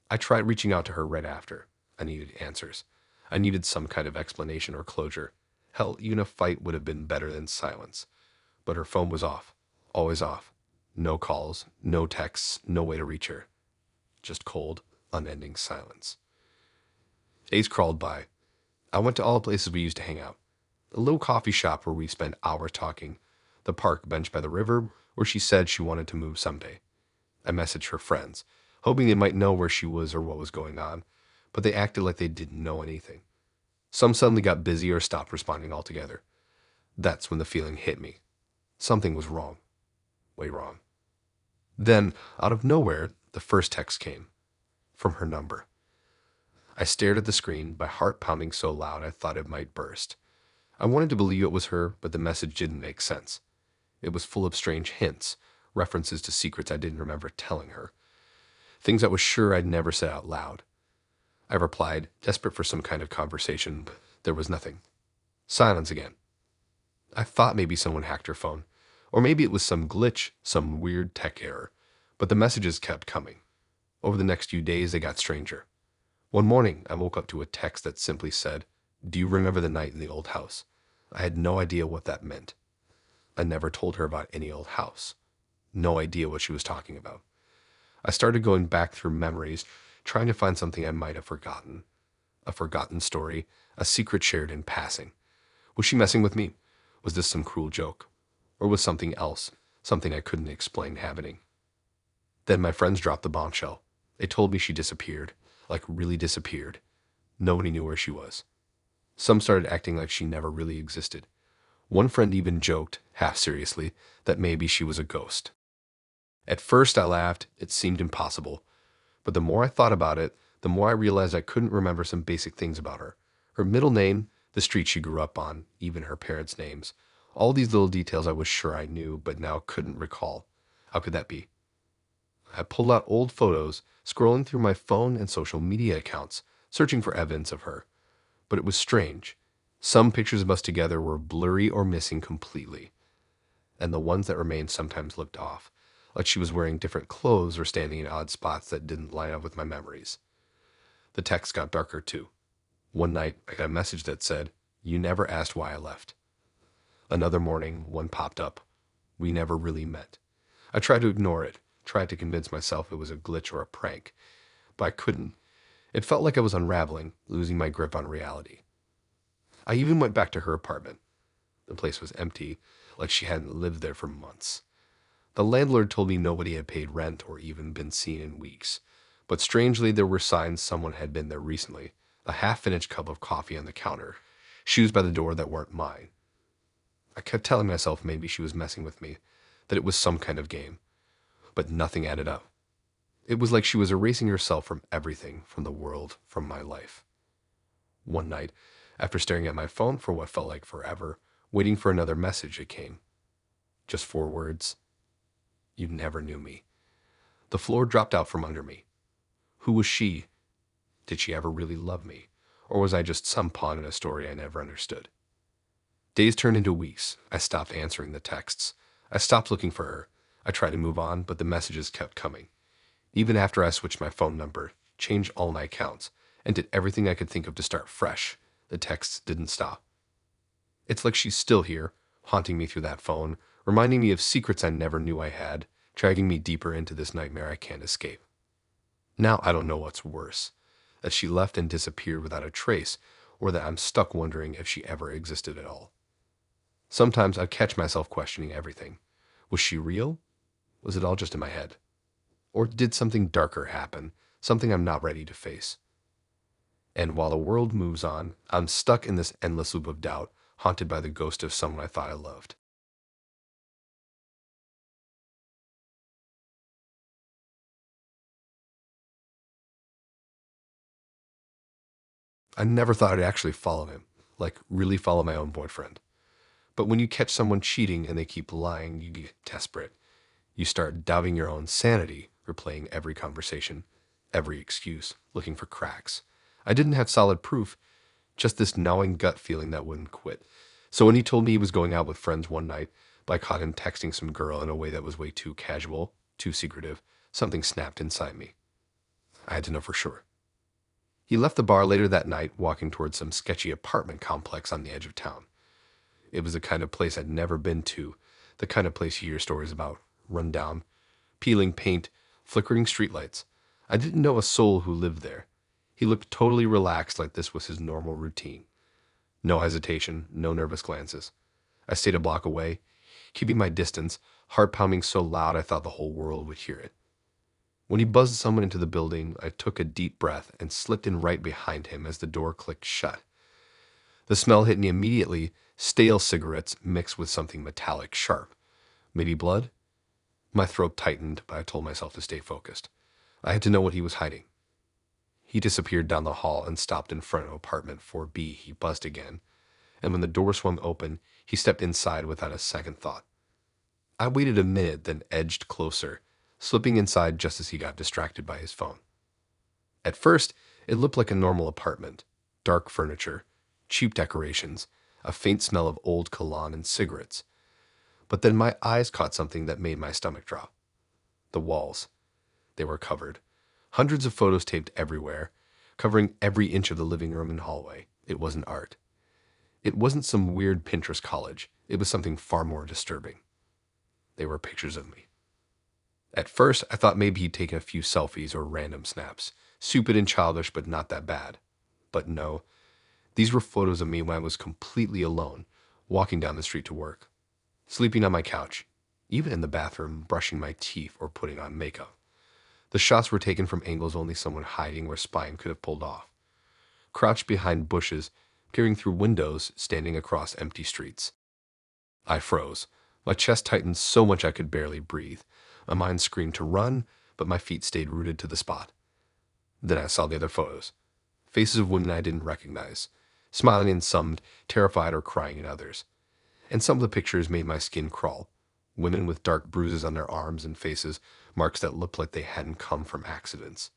I tried reaching out to her right after. I needed answers. I needed some kind of explanation or closure. Hell, even a fight would have been better than silence. But her phone was off. Always off. No calls, no texts, no way to reach her. Just cold, unending silence. Days crawled by. I went to all the places we used to hang out. A little coffee shop where we spent hours talking. The park bench by the river where she said she wanted to move someday. I messaged her friends, hoping they might know where she was or what was going on, but they acted like they didn't know anything. Some suddenly got busy or stopped responding altogether. That's when the feeling hit me. Something was wrong. Way wrong. Then, out of nowhere, the first text came. From her number. I stared at the screen, my heart pounding so loud I thought it might burst. I wanted to believe it was her, but the message didn't make sense. It was full of strange hints, references to secrets I didn't remember telling her. Things I was sure I'd never said out loud. I replied, desperate for some kind of conversation, but there was nothing. Silence again. I thought maybe someone hacked her phone, or maybe it was some glitch, some weird tech error, but the messages kept coming. Over the next few days, they got stranger. One morning, I woke up to a text that simply said, "Do you remember the night in the old house?" I had no idea what that meant. I never told her about any old house. No idea what she was talking about. I started going back through memories, trying to find something I might have forgotten. A forgotten story, a secret shared in passing. Was she messing with me? Was this some cruel joke? Or was something else, something I couldn't explain happening? Then my friends dropped the bombshell. They told me she disappeared, like really disappeared. Nobody knew where she was. Some started acting like she never really existed. One friend even joked, half seriously, that maybe she was a ghost. At first I laughed, it seemed impossible. But the more I thought about it, the more I realized I couldn't remember some basic things about her. Her middle name, the street she grew up on, even her parents' names. All these little details I was sure I knew, but now couldn't recall. How could that be? I pulled out old photos, scrolling through my phone and social media accounts, searching for evidence of her. But it was strange. Some pictures of us together were blurry or missing completely, and the ones that remained sometimes looked off, like she was wearing different clothes or standing in odd spots that didn't line up with my memories. The text got darker too. One night, I got a message that said, "You never asked why I left." Another morning, one popped up. "We never really met." I tried to ignore it, tried to convince myself it was a glitch or a prank, but I couldn't. It felt like I was unraveling, losing my grip on reality. I even went back to her apartment. The place was empty, like she hadn't lived there for months. The landlord told me nobody had paid rent or even been seen in weeks. But strangely, there were signs someone had been there recently. A half-finished cup of coffee on the counter. Shoes by the door that weren't mine. I kept telling myself maybe she was messing with me, that it was some kind of game. But nothing added up. It was like she was erasing herself from everything, from the world, from my life. One night, after staring at my phone for what felt like forever, waiting for another message, it came. Just 4 words. "You never knew me." The floor dropped out from under me. Who was she? Did she ever really love me? Or was I just some pawn in a story I never understood? Days turned into weeks. I stopped answering the texts. I stopped looking for her. I tried to move on, but the messages kept coming. Even after I switched my phone number, changed all my accounts, and did everything I could think of to start fresh, the texts didn't stop. It's like she's still here, haunting me through that phone, reminding me of secrets I never knew I had, dragging me deeper into this nightmare I can't escape. Now I don't know what's worse, that she left and disappeared without a trace, or that I'm stuck wondering if she ever existed at all. Sometimes I catch myself questioning everything. Was she real? Was it all just in my head? Or did something darker happen, something I'm not ready to face? And while the world moves on, I'm stuck in this endless loop of doubt, haunted by the ghost of someone I thought I loved. I never thought I'd actually follow him, like really follow my own boyfriend. But when you catch someone cheating and they keep lying, you get desperate. You start doubting your own sanity, replaying every conversation, every excuse, looking for cracks. I didn't have solid proof, just this gnawing gut feeling that wouldn't quit. So when he told me he was going out with friends one night, but I caught him texting some girl in a way that was way too casual, too secretive, something snapped inside me. I had to know for sure. He left the bar later that night, walking towards some sketchy apartment complex on the edge of town. It was the kind of place I'd never been to, the kind of place you hear stories about, run down, peeling paint, flickering streetlights. I didn't know a soul who lived there. He looked totally relaxed, like this was his normal routine. No hesitation, no nervous glances. I stayed a block away, keeping my distance, heart pounding so loud I thought the whole world would hear it. When he buzzed someone into the building, I took a deep breath and slipped in right behind him as the door clicked shut. The smell hit me immediately, stale cigarettes mixed with something metallic, sharp. Maybe blood? My throat tightened, but I told myself to stay focused. I had to know what he was hiding. He disappeared down the hall and stopped in front of apartment 4B. He buzzed again, and when the door swung open, he stepped inside without a second thought. I waited a minute, then edged closer, slipping inside just as he got distracted by his phone. At first, it looked like a normal apartment. Dark furniture, cheap decorations, a faint smell of old cologne and cigarettes. But then my eyes caught something that made my stomach drop. The walls. They were covered. Hundreds of photos taped everywhere, covering every inch of the living room and hallway. It wasn't art. It wasn't some weird Pinterest collage. It was something far more disturbing. They were pictures of me. At first, I thought maybe he'd taken a few selfies or random snaps. Stupid and childish, but not that bad. But no, these were photos of me when I was completely alone, walking down the street to work, sleeping on my couch, even in the bathroom, brushing my teeth or putting on makeup. The shots were taken from angles only someone hiding or spying could have pulled off. Crouched behind bushes, peering through windows, standing across empty streets. I froze. My chest tightened so much I could barely breathe. My mind screamed to run, but my feet stayed rooted to the spot. Then I saw the other photos. Faces of women I didn't recognize, smiling in some, terrified or crying in others. And some of the pictures made my skin crawl. Women with dark bruises on their arms and faces, marks that looked like they hadn't come from accidents.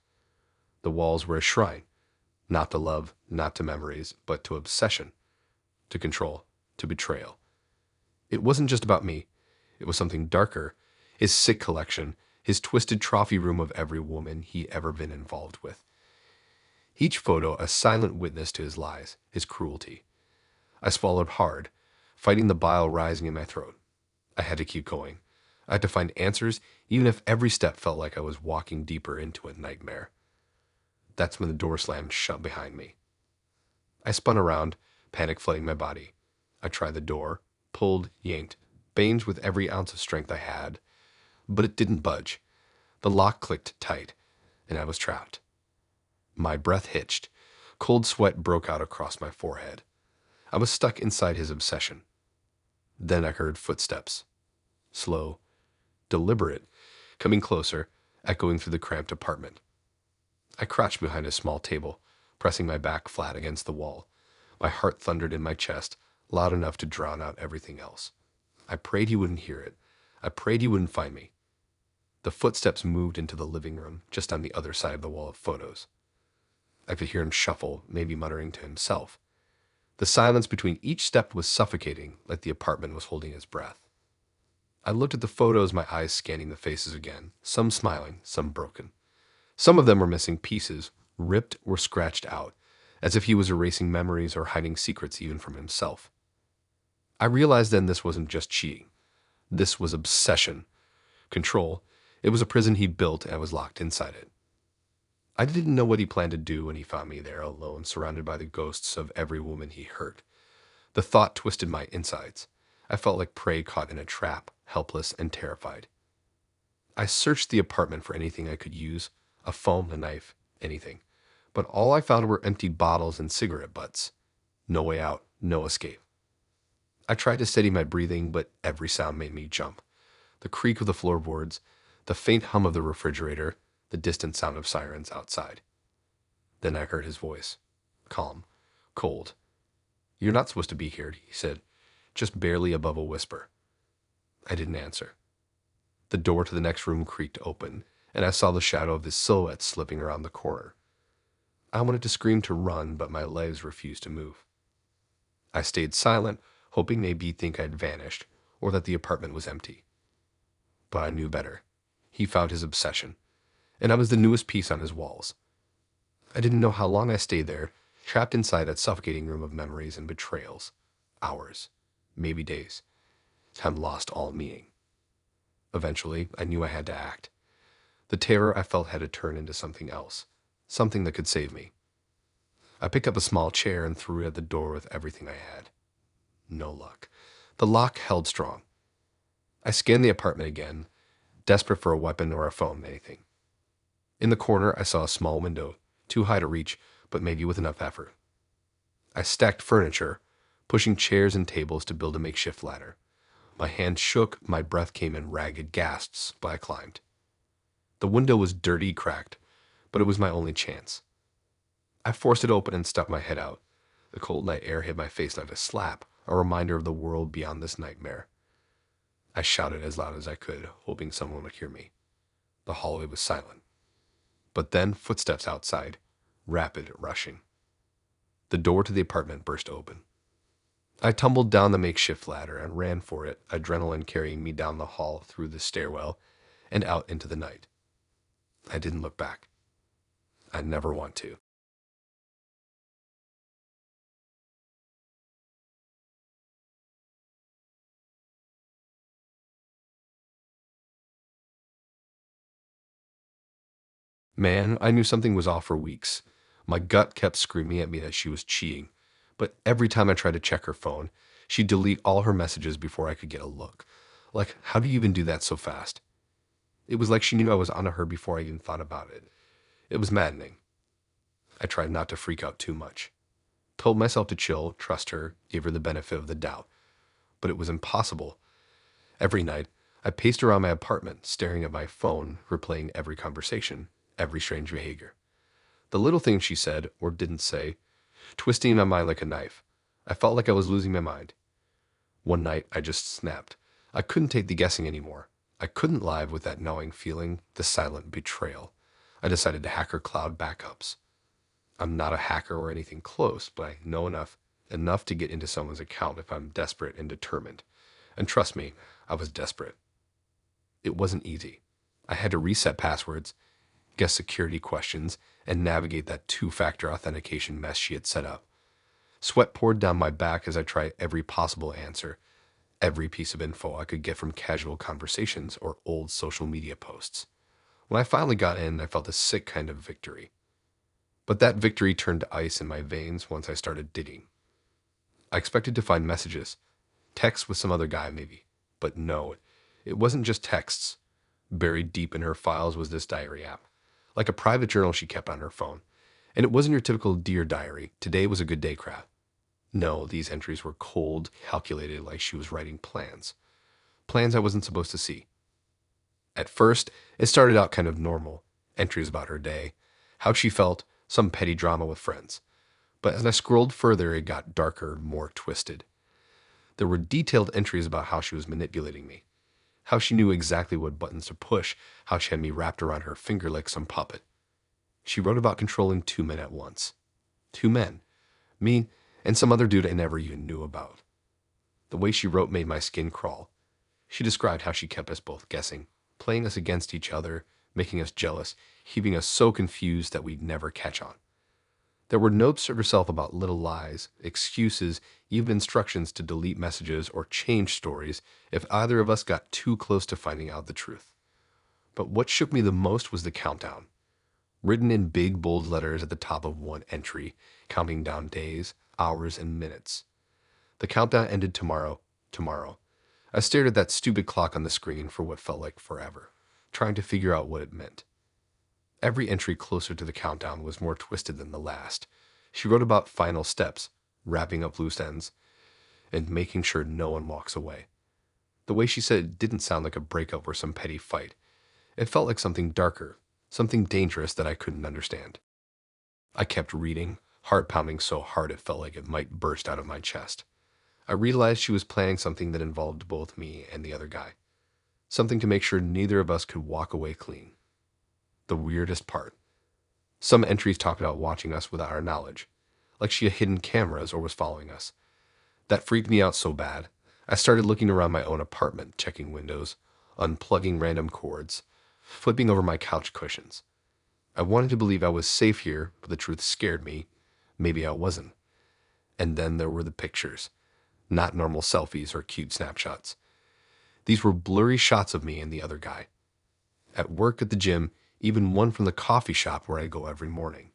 The walls were a shrine, not to love, not to memories, but to obsession, to control, to betrayal. It wasn't just about me. It was something darker, his sick collection, his twisted trophy room of every woman he ever been involved with. Each photo a silent witness to his lies, his cruelty. I swallowed hard, fighting the bile rising in my throat. I had to keep going. I had to find answers, even if every step felt like I was walking deeper into a nightmare. That's when the door slammed shut behind me. I spun around, panic flooding my body. I tried the door, pulled, yanked, banged with every ounce of strength I had, but it didn't budge. The lock clicked tight, and I was trapped. My breath hitched. Cold sweat broke out across my forehead. I was stuck inside his obsession. Then I heard footsteps. Slow, deliberate, coming closer, echoing through the cramped apartment. I crouched behind a small table, pressing my back flat against the wall. My heart thundered in my chest, loud enough to drown out everything else. I prayed he wouldn't hear it. I prayed he wouldn't find me. The footsteps moved into the living room, just on the other side of the wall of photos. I could hear him shuffle, maybe muttering to himself. The silence between each step was suffocating, like the apartment was holding his breath. I looked at the photos, my eyes scanning the faces again, some smiling, some broken. Some of them were missing pieces, ripped or scratched out, as if he was erasing memories or hiding secrets even from himself. I realized then this wasn't just cheating. This was obsession. Control. It was a prison he built, and I was locked inside it. I didn't know what he planned to do when he found me there alone, surrounded by the ghosts of every woman he hurt. The thought twisted my insides. I felt like prey caught in a trap, helpless and terrified. I searched the apartment for anything I could use, a phone, a knife, anything. But all I found were empty bottles and cigarette butts. No way out, no escape. I tried to steady my breathing, but every sound made me jump. The creak of the floorboards, the faint hum of the refrigerator, the distant sound of sirens outside. Then I heard his voice. Calm, cold. "You're not supposed to be here," he said, just barely above a whisper. I didn't answer. The door to the next room creaked open, and I saw the shadow of his silhouette slipping around the corner. I wanted to scream to run, but my legs refused to move. I stayed silent, hoping maybe he'd think I'd vanished, or that the apartment was empty. But I knew better. He found his obsession, and I was the newest piece on his walls. I didn't know how long I stayed there, trapped inside that suffocating room of memories and betrayals. Hours, maybe days. Time lost all meaning. Eventually, I knew I had to act. The terror I felt had to turn into something else, something that could save me. I picked up a small chair and threw it at the door with everything I had. No luck. The lock held strong. I scanned the apartment again, desperate for a weapon or a phone, anything. In the corner, I saw a small window, too high to reach, but maybe with enough effort. I stacked furniture, pushing chairs and tables to build a makeshift ladder. My hand shook, my breath came in ragged gasps, but I climbed. The window was dirty, cracked, but it was my only chance. I forced it open and stuck my head out. The cold night air hit my face like a slap, a reminder of the world beyond this nightmare. I shouted as loud as I could, hoping someone would hear me. The hallway was silent. But then footsteps outside, rapid, rushing. The door to the apartment burst open. I tumbled down the makeshift ladder and ran for it, adrenaline carrying me down the hall, through the stairwell, and out into the night. I didn't look back. I never want to. Man, I knew something was off for weeks. My gut kept screaming at me that she was cheating, but every time I tried to check her phone, she'd delete all her messages before I could get a look. Like, how do you even do that so fast? It was like she knew I was onto her before I even thought about it. It was maddening. I tried not to freak out too much. Told myself to chill, trust her, gave her the benefit of the doubt. But it was impossible. Every night, I paced around my apartment, staring at my phone, replaying every conversation, every strange behavior. The little things she said, or didn't say, twisting my mind like a knife. I felt like I was losing my mind. One night, I just snapped. I couldn't take the guessing anymore. I couldn't live with that gnawing feeling, the silent betrayal. I decided to hack her cloud backups. I'm not a hacker or anything close, but I know enough to get into someone's account if I'm desperate and determined. And trust me, I was desperate. It wasn't easy. I had to reset passwords, guess security questions, and navigate that two-factor authentication mess she had set up. Sweat poured down my back as I tried every possible answer, every piece of info I could get from casual conversations or old social media posts. When I finally got in, I felt a sick kind of victory. But that victory turned to ice in my veins once I started digging. I expected to find messages, texts with some other guy maybe, but no, it wasn't just texts. Buried deep in her files was this diary app, like a private journal she kept on her phone. And it wasn't your typical Dear Diary, today was a good day crap. No, these entries were cold, calculated like she was writing plans. Plans I wasn't supposed to see. At first, it started out kind of normal. Entries about her day, how she felt, some petty drama with friends. But as I scrolled further, it got darker, more twisted. There were detailed entries about how she was manipulating me, how she knew exactly what buttons to push, how she had me wrapped around her finger like some puppet. She wrote about controlling 2 men at once. 2 men. Me and some other dude I never even knew about. The way she wrote made my skin crawl. She described how she kept us both guessing, playing us against each other, making us jealous, keeping us so confused that we'd never catch on. There were notes of herself about little lies, excuses, even instructions to delete messages or change stories if either of us got too close to finding out the truth. But what shook me the most was the countdown. Written in big, bold letters at the top of one entry, counting down days, hours, and minutes. The countdown ended tomorrow. I stared at that stupid clock on the screen for what felt like forever, trying to figure out what it meant. Every entry closer to the countdown was more twisted than the last. She wrote about final steps, wrapping up loose ends, and making sure no one walks away. The way she said it didn't sound like a breakup or some petty fight. It felt like something darker, something dangerous that I couldn't understand. I kept reading, heart pounding so hard it felt like it might burst out of my chest. I realized she was planning something that involved both me and the other guy. Something to make sure neither of us could walk away clean. The weirdest part. Some entries talked about watching us without our knowledge, like she had hidden cameras or was following us. That freaked me out so bad. I started looking around my own apartment, checking windows, unplugging random cords, flipping over my couch cushions. I wanted to believe I was safe here, but the truth scared me. Maybe I wasn't. And then there were the pictures. Not normal selfies or cute snapshots. These were blurry shots of me and the other guy. At work, at the gym, even one from the coffee shop where I go every morning.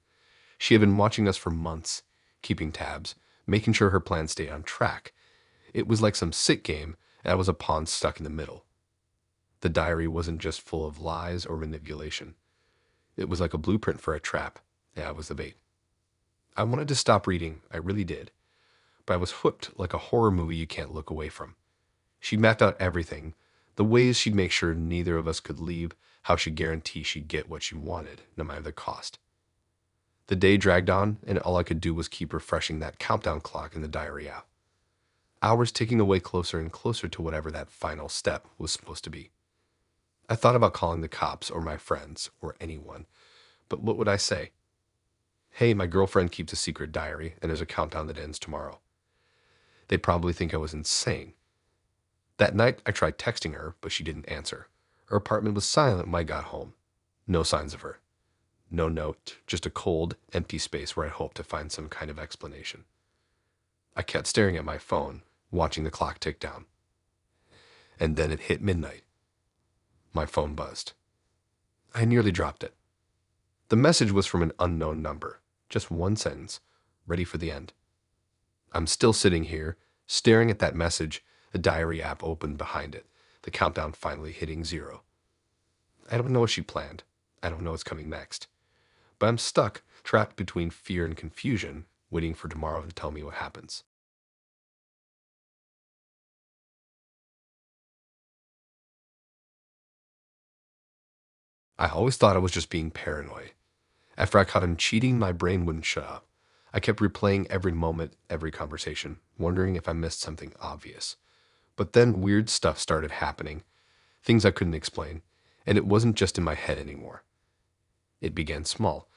She had been watching us for months, keeping tabs, making sure her plans stayed on track. It was like some sick game, and I was a pawn stuck in the middle. The diary wasn't just full of lies or manipulation. It was like a blueprint for a trap, and I was the bait. I wanted to stop reading, I really did. But I was hooked like a horror movie you can't look away from. She'd mapped out everything, the ways she'd make sure neither of us could leave, how she'd guarantee she'd get what she wanted, no matter the cost. The day dragged on, and all I could do was keep refreshing that countdown clock in the diary app. Hours ticking away closer and closer to whatever that final step was supposed to be. I thought about calling the cops or my friends or anyone, but what would I say? Hey, my girlfriend keeps a secret diary, and there's a countdown that ends tomorrow. They'd probably think I was insane. That night, I tried texting her, but she didn't answer. Her apartment was silent when I got home. No signs of her. No note, just a cold, empty space where I hoped to find some kind of explanation. I kept staring at my phone, watching the clock tick down. And then it hit midnight. My phone buzzed. I nearly dropped it. The message was from an unknown number, just one sentence, ready for the end. I'm still sitting here, staring at that message, the diary app opened behind it, the countdown finally hitting 0. I don't know what she planned. I don't know what's coming next. But I'm stuck, trapped between fear and confusion, waiting for tomorrow to tell me what happens. I always thought I was just being paranoid. After I caught him cheating, my brain wouldn't shut up. I kept replaying every moment, every conversation, wondering if I missed something obvious. But then weird stuff started happening, things I couldn't explain, and it wasn't just in my head anymore. It began small,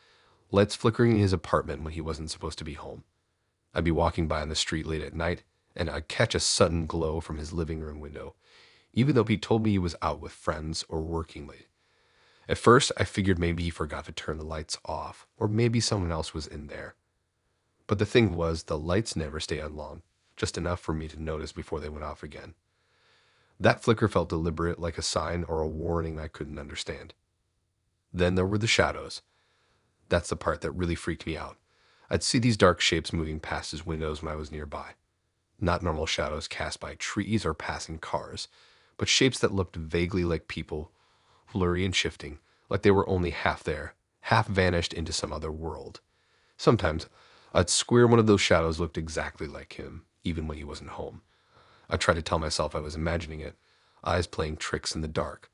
lights flickering in his apartment when he wasn't supposed to be home. I'd be walking by on the street late at night, and I'd catch a sudden glow from his living room window, even though he told me he was out with friends or working late. At first, I figured maybe he forgot to turn the lights off, or maybe someone else was in there. But the thing was, the lights never stay on long, just enough for me to notice before they went off again. That flicker felt deliberate, like a sign or a warning I couldn't understand. Then there were the shadows. That's the part that really freaked me out. I'd see these dark shapes moving past his windows when I was nearby. Not normal shadows cast by trees or passing cars, but shapes that looked vaguely like people, blurry and shifting, like they were only half there, half vanished into some other world. Sometimes, I'd swear one of those shadows looked exactly like him, even when he wasn't home. I tried to tell myself I was imagining it, eyes playing tricks in the dark,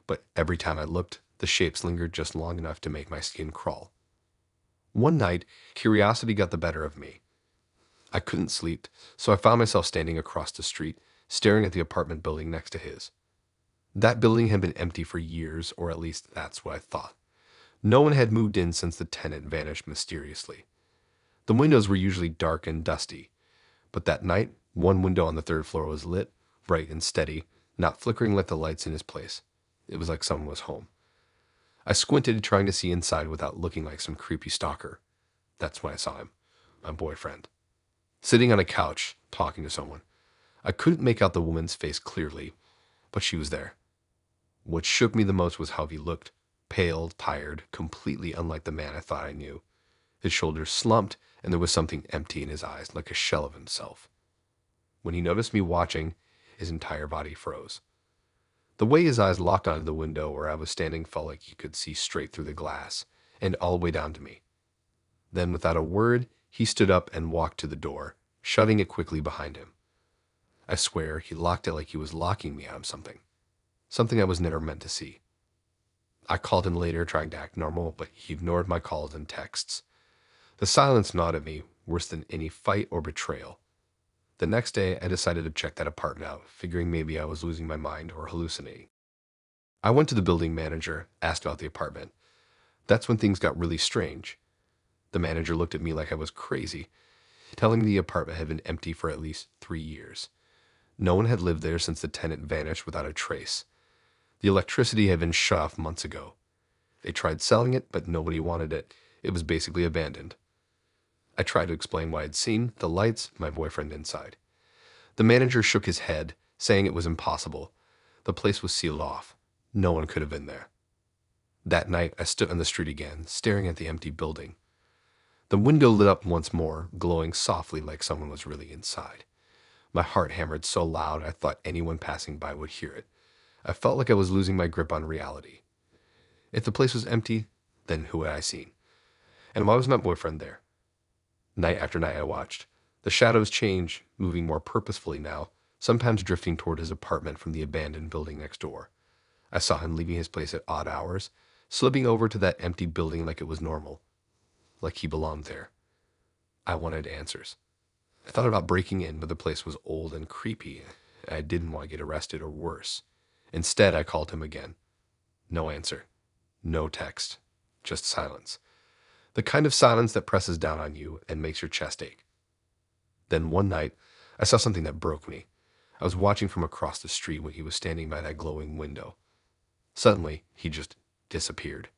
but every time I looked, the shapes lingered just long enough to make my skin crawl. One night, curiosity got the better of me. I couldn't sleep, so I found myself standing across the street, staring at the apartment building next to his. That building had been empty for years, or at least that's what I thought. No one had moved in since the tenant vanished mysteriously. The windows were usually dark and dusty, but that night, one window on the third floor was lit, bright and steady, not flickering like the lights in his place. It was like someone was home. I squinted, trying to see inside without looking like some creepy stalker. That's when I saw him, my boyfriend, sitting on a couch, talking to someone. I couldn't make out the woman's face clearly, but she was there. What shook me the most was how he looked, pale, tired, completely unlike the man I thought I knew. His shoulders slumped, and there was something empty in his eyes, like a shell of himself. When he noticed me watching, his entire body froze. The way his eyes locked onto the window where I was standing felt like he could see straight through the glass, and all the way down to me. Then, without a word, he stood up and walked to the door, shutting it quickly behind him. I swear, he locked it like he was locking me out of something. Something I was never meant to see. I called him later, trying to act normal, but he ignored my calls and texts. The silence gnawed at me, worse than any fight or betrayal. The next day, I decided to check that apartment out, figuring maybe I was losing my mind or hallucinating. I went to the building manager, asked about the apartment. That's when things got really strange. The manager looked at me like I was crazy, telling me the apartment had been empty for at least 3 years. No one had lived there since the tenant vanished without a trace. The electricity had been shut off months ago. They tried selling it, but nobody wanted it. It was basically abandoned. I tried to explain what I'd seen, the lights, my boyfriend inside. The manager shook his head, saying it was impossible. The place was sealed off. No one could have been there. That night, I stood on the street again, staring at the empty building. The window lit up once more, glowing softly like someone was really inside. My heart hammered so loud I thought anyone passing by would hear it. I felt like I was losing my grip on reality. If the place was empty, then who had I seen? And why was my boyfriend there? Night after night I watched. The shadows change, moving more purposefully now, sometimes drifting toward his apartment from the abandoned building next door. I saw him leaving his place at odd hours, slipping over to that empty building like it was normal, like he belonged there. I wanted answers. I thought about breaking in, but the place was old and creepy. I didn't want to get arrested or worse. Instead, I called him again. No answer. No text. Just silence. The kind of silence that presses down on you and makes your chest ache. Then one night, I saw something that broke me. I was watching from across the street when he was standing by that glowing window. Suddenly, he just disappeared.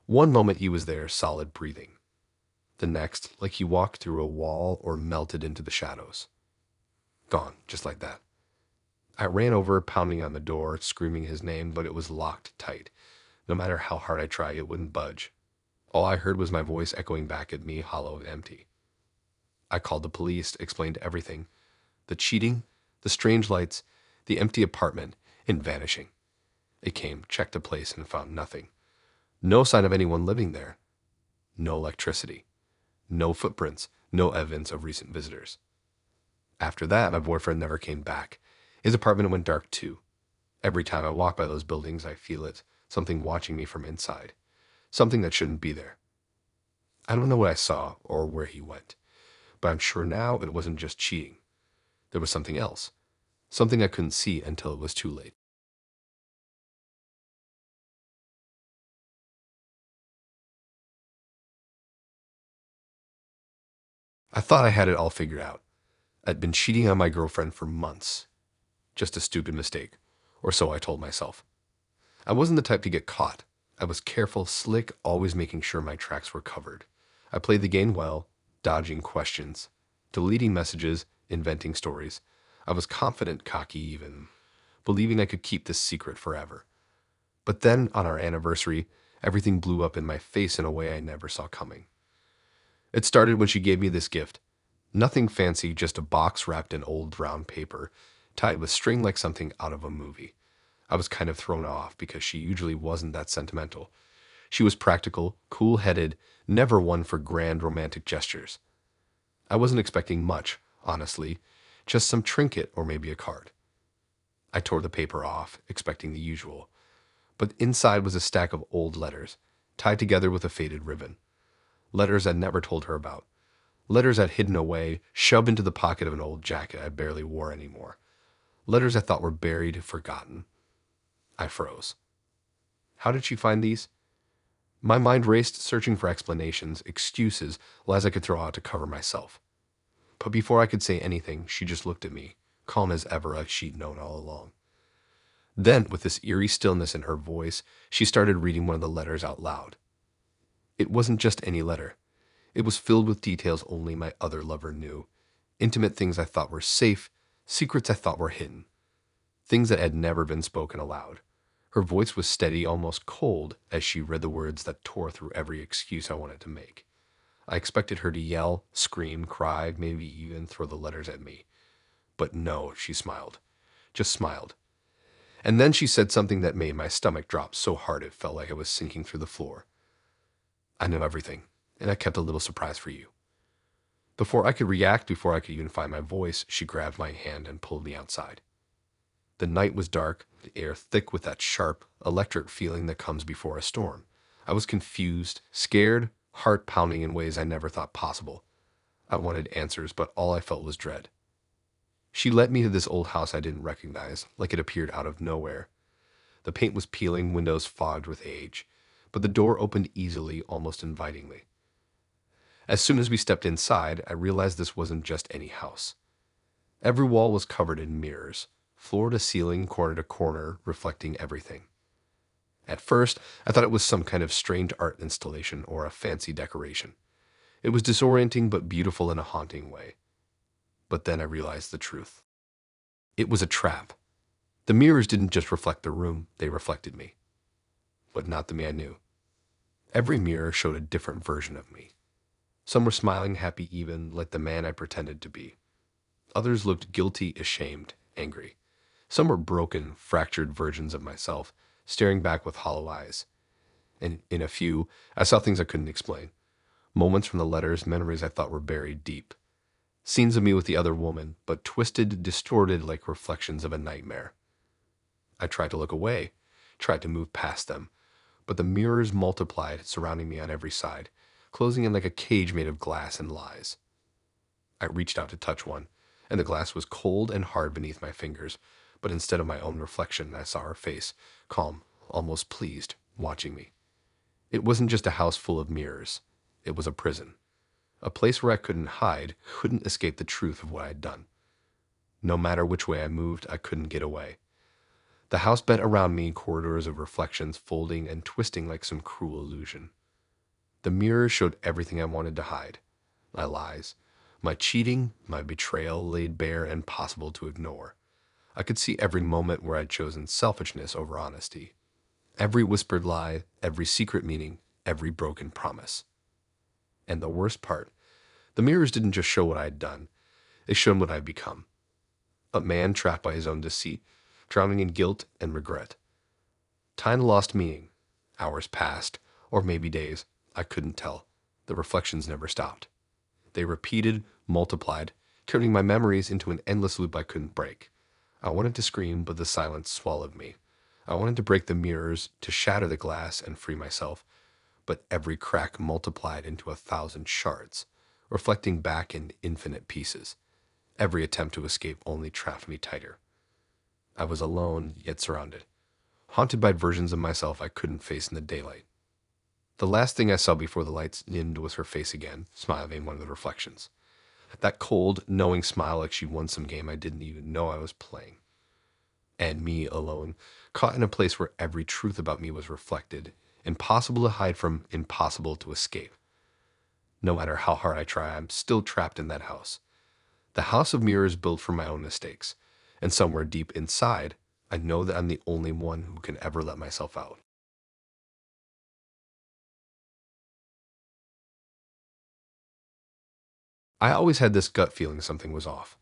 One moment he was there, solid breathing. The next, like he walked through a wall or melted into the shadows. Gone, just like that. I ran over, pounding on the door, screaming his name, but it was locked tight. No matter how hard I tried, it wouldn't budge. All I heard was my voice echoing back at me, hollow and empty. I called the police, explained everything. The cheating, the strange lights, the empty apartment, and vanishing. They came, checked the place, and found nothing. No sign of anyone living there. No electricity. No footprints. No evidence of recent visitors. After that, my boyfriend never came back. His apartment went dark too. Every time I walk by those buildings, I feel it. Something watching me from inside. Something that shouldn't be there. I don't know what I saw or where he went, but I'm sure now it wasn't just cheating. There was something else. something I couldn't see until it was too late. I thought I had it all figured out. I'd been cheating on my girlfriend for months. Just a stupid mistake, or so I told myself. I wasn't the type to get caught. I was careful, slick, always making sure my tracks were covered. I played the game well, dodging questions, deleting messages, inventing stories. I was confident, cocky even, believing I could keep this secret forever. But then, on our anniversary, everything blew up in my face in a way I never saw coming. It started when she gave me this gift. Nothing fancy, just a box wrapped in old brown paper, tied with string like something out of a movie. I was kind of thrown off because she usually wasn't that sentimental. She was practical, cool-headed, never one for grand romantic gestures. I wasn't expecting much, honestly, just some trinket or maybe a card. I tore the paper off, expecting the usual. But inside was a stack of old letters, tied together with a faded ribbon. Letters I'd never told her about. Letters I'd hidden away, shoved into the pocket of an old jacket I barely wore anymore. Letters I thought were buried, forgotten. I froze. How did she find these? My mind raced, searching for explanations, excuses, lies I could throw out to cover myself. But before I could say anything, she just looked at me, calm as ever like she'd known all along. Then, with this eerie stillness in her voice, she started reading one of the letters out loud. It wasn't just any letter. It was filled with details only my other lover knew. Intimate things I thought were safe, secrets I thought were hidden. Things that had never been spoken aloud. Her voice was steady, almost cold, as she read the words that tore through every excuse I wanted to make. I expected her to yell, scream, cry, maybe even throw the letters at me. But no, she smiled. Just smiled. And then she said something that made my stomach drop so hard it felt like I was sinking through the floor. I know everything, and I kept a little surprise for you. Before I could react, before I could even find my voice, she grabbed my hand and pulled me outside. The night was dark, the air thick with that sharp, electric feeling that comes before a storm. I was confused, scared, heart pounding in ways I never thought possible. I wanted answers, but all I felt was dread. She led me to this old house I didn't recognize, like it appeared out of nowhere. The paint was peeling, windows fogged with age, but the door opened easily, almost invitingly. As soon as we stepped inside, I realized this wasn't just any house. Every wall was covered in mirrors, floor to ceiling, corner to corner, reflecting everything. At first, I thought it was some kind of strange art installation or a fancy decoration. It was disorienting but beautiful in a haunting way. But then I realized the truth. It was a trap. The mirrors didn't just reflect the room, they reflected me. But not the me I knew. Every mirror showed a different version of me. Some were smiling, happy even, like the man I pretended to be. Others looked guilty, ashamed, angry. Some were broken, fractured versions of myself, staring back with hollow eyes. And in a few, I saw things I couldn't explain. Moments from the letters, memories I thought were buried deep. Scenes of me with the other woman, but twisted, distorted like reflections of a nightmare. I tried to look away, tried to move past them, but the mirrors multiplied, surrounding me on every side, closing in like a cage made of glass and lies. I reached out to touch one, and the glass was cold and hard beneath my fingers, but instead of my own reflection, I saw her face, calm, almost pleased, watching me. It wasn't just a house full of mirrors. It was a prison. A place where I couldn't hide, couldn't escape the truth of what I'd done. No matter which way I moved, I couldn't get away. The house bent around me in corridors of reflections, folding and twisting like some cruel illusion. The mirrors showed everything I wanted to hide. My lies, my cheating, my betrayal laid bare and impossible to ignore. I could see every moment where I'd chosen selfishness over honesty. Every whispered lie, every secret meaning, every broken promise. And the worst part, the mirrors didn't just show what I'd done, they showed what I'd become. A man trapped by his own deceit, drowning in guilt and regret. Time lost meaning. Hours passed, or maybe days. I couldn't tell. The reflections never stopped. They repeated, multiplied, turning my memories into an endless loop I couldn't break. I wanted to scream, but the silence swallowed me. I wanted to break the mirrors, to shatter the glass and free myself, but every crack multiplied into 1,000 shards, reflecting back in infinite pieces. Every attempt to escape only trapped me tighter. I was alone, yet surrounded, haunted by versions of myself I couldn't face in the daylight. The last thing I saw before the lights dimmed was her face again, smiling in one of the reflections. That cold, knowing smile like she won some game I didn't even know I was playing. And me alone, caught in a place where every truth about me was reflected, impossible to hide from, impossible to escape. No matter how hard I try, I'm still trapped in that house. The house of mirrors built for my own mistakes, and somewhere deep inside, I know that I'm the only one who can ever let myself out. I always had this gut feeling something was off.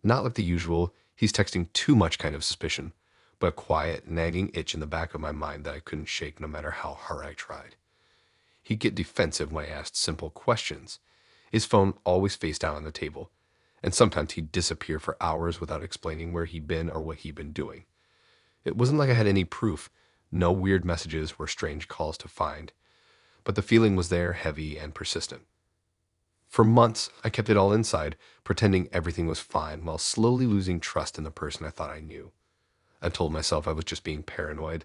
Not like the usual, he's texting too much kind of suspicion, but a quiet, nagging itch in the back of my mind that I couldn't shake no matter how hard I tried. He'd get defensive when I asked simple questions. His phone always face down on the table, and sometimes he'd disappear for hours without explaining where he'd been or what he'd been doing. It wasn't like I had any proof, no weird messages or strange calls to find, but the feeling was there, heavy and persistent. For months, I kept it all inside, pretending everything was fine while slowly losing trust in the person I thought I knew. I told myself I was just being paranoid,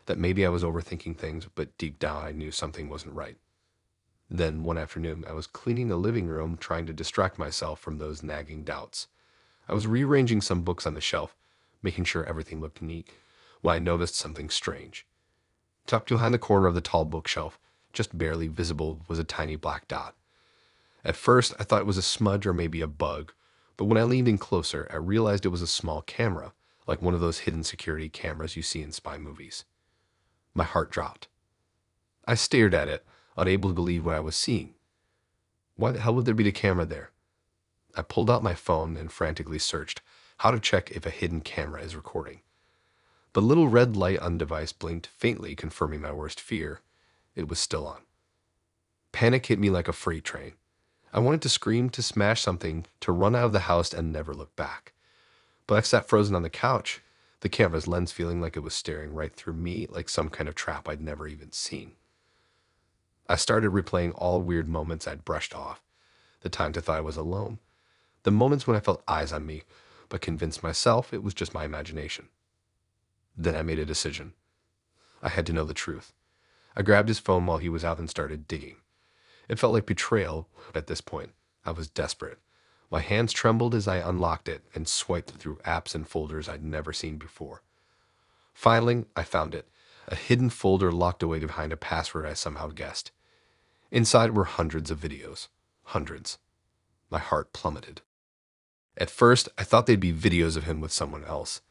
that maybe I was overthinking things, but deep down I knew something wasn't right. Then one afternoon, I was cleaning the living room, trying to distract myself from those nagging doubts. I was rearranging some books on the shelf, making sure everything looked neat, when I noticed something strange. Tucked behind the corner of the tall bookshelf, just barely visible, was a tiny black dot. At first, I thought it was a smudge or maybe a bug, but when I leaned in closer, I realized it was a small camera, like one of those hidden security cameras you see in spy movies. My heart dropped. I stared at it, unable to believe what I was seeing. Why the hell would there be a camera there? I pulled out my phone and frantically searched how to check if a hidden camera is recording. The little red light on the device blinked faintly, confirming my worst fear. It was still on. Panic hit me like a freight train. I wanted to scream, to smash something, to run out of the house and never look back. But I sat frozen on the couch, the camera's lens feeling like it was staring right through me, like some kind of trap I'd never even seen. I started replaying all weird moments I'd brushed off, the times I thought I was alone, the moments when I felt eyes on me, but convinced myself it was just my imagination. Then I made a decision. I had to know the truth. I grabbed his phone while he was out and started digging. It felt like betrayal at this point. I was desperate. My hands trembled as I unlocked it and swiped through apps and folders I'd never seen before. Finally, I found it, a hidden folder locked away behind a password I somehow guessed. Inside were hundreds of videos. Hundreds. My heart plummeted. At first, I thought they'd be videos of him with someone else,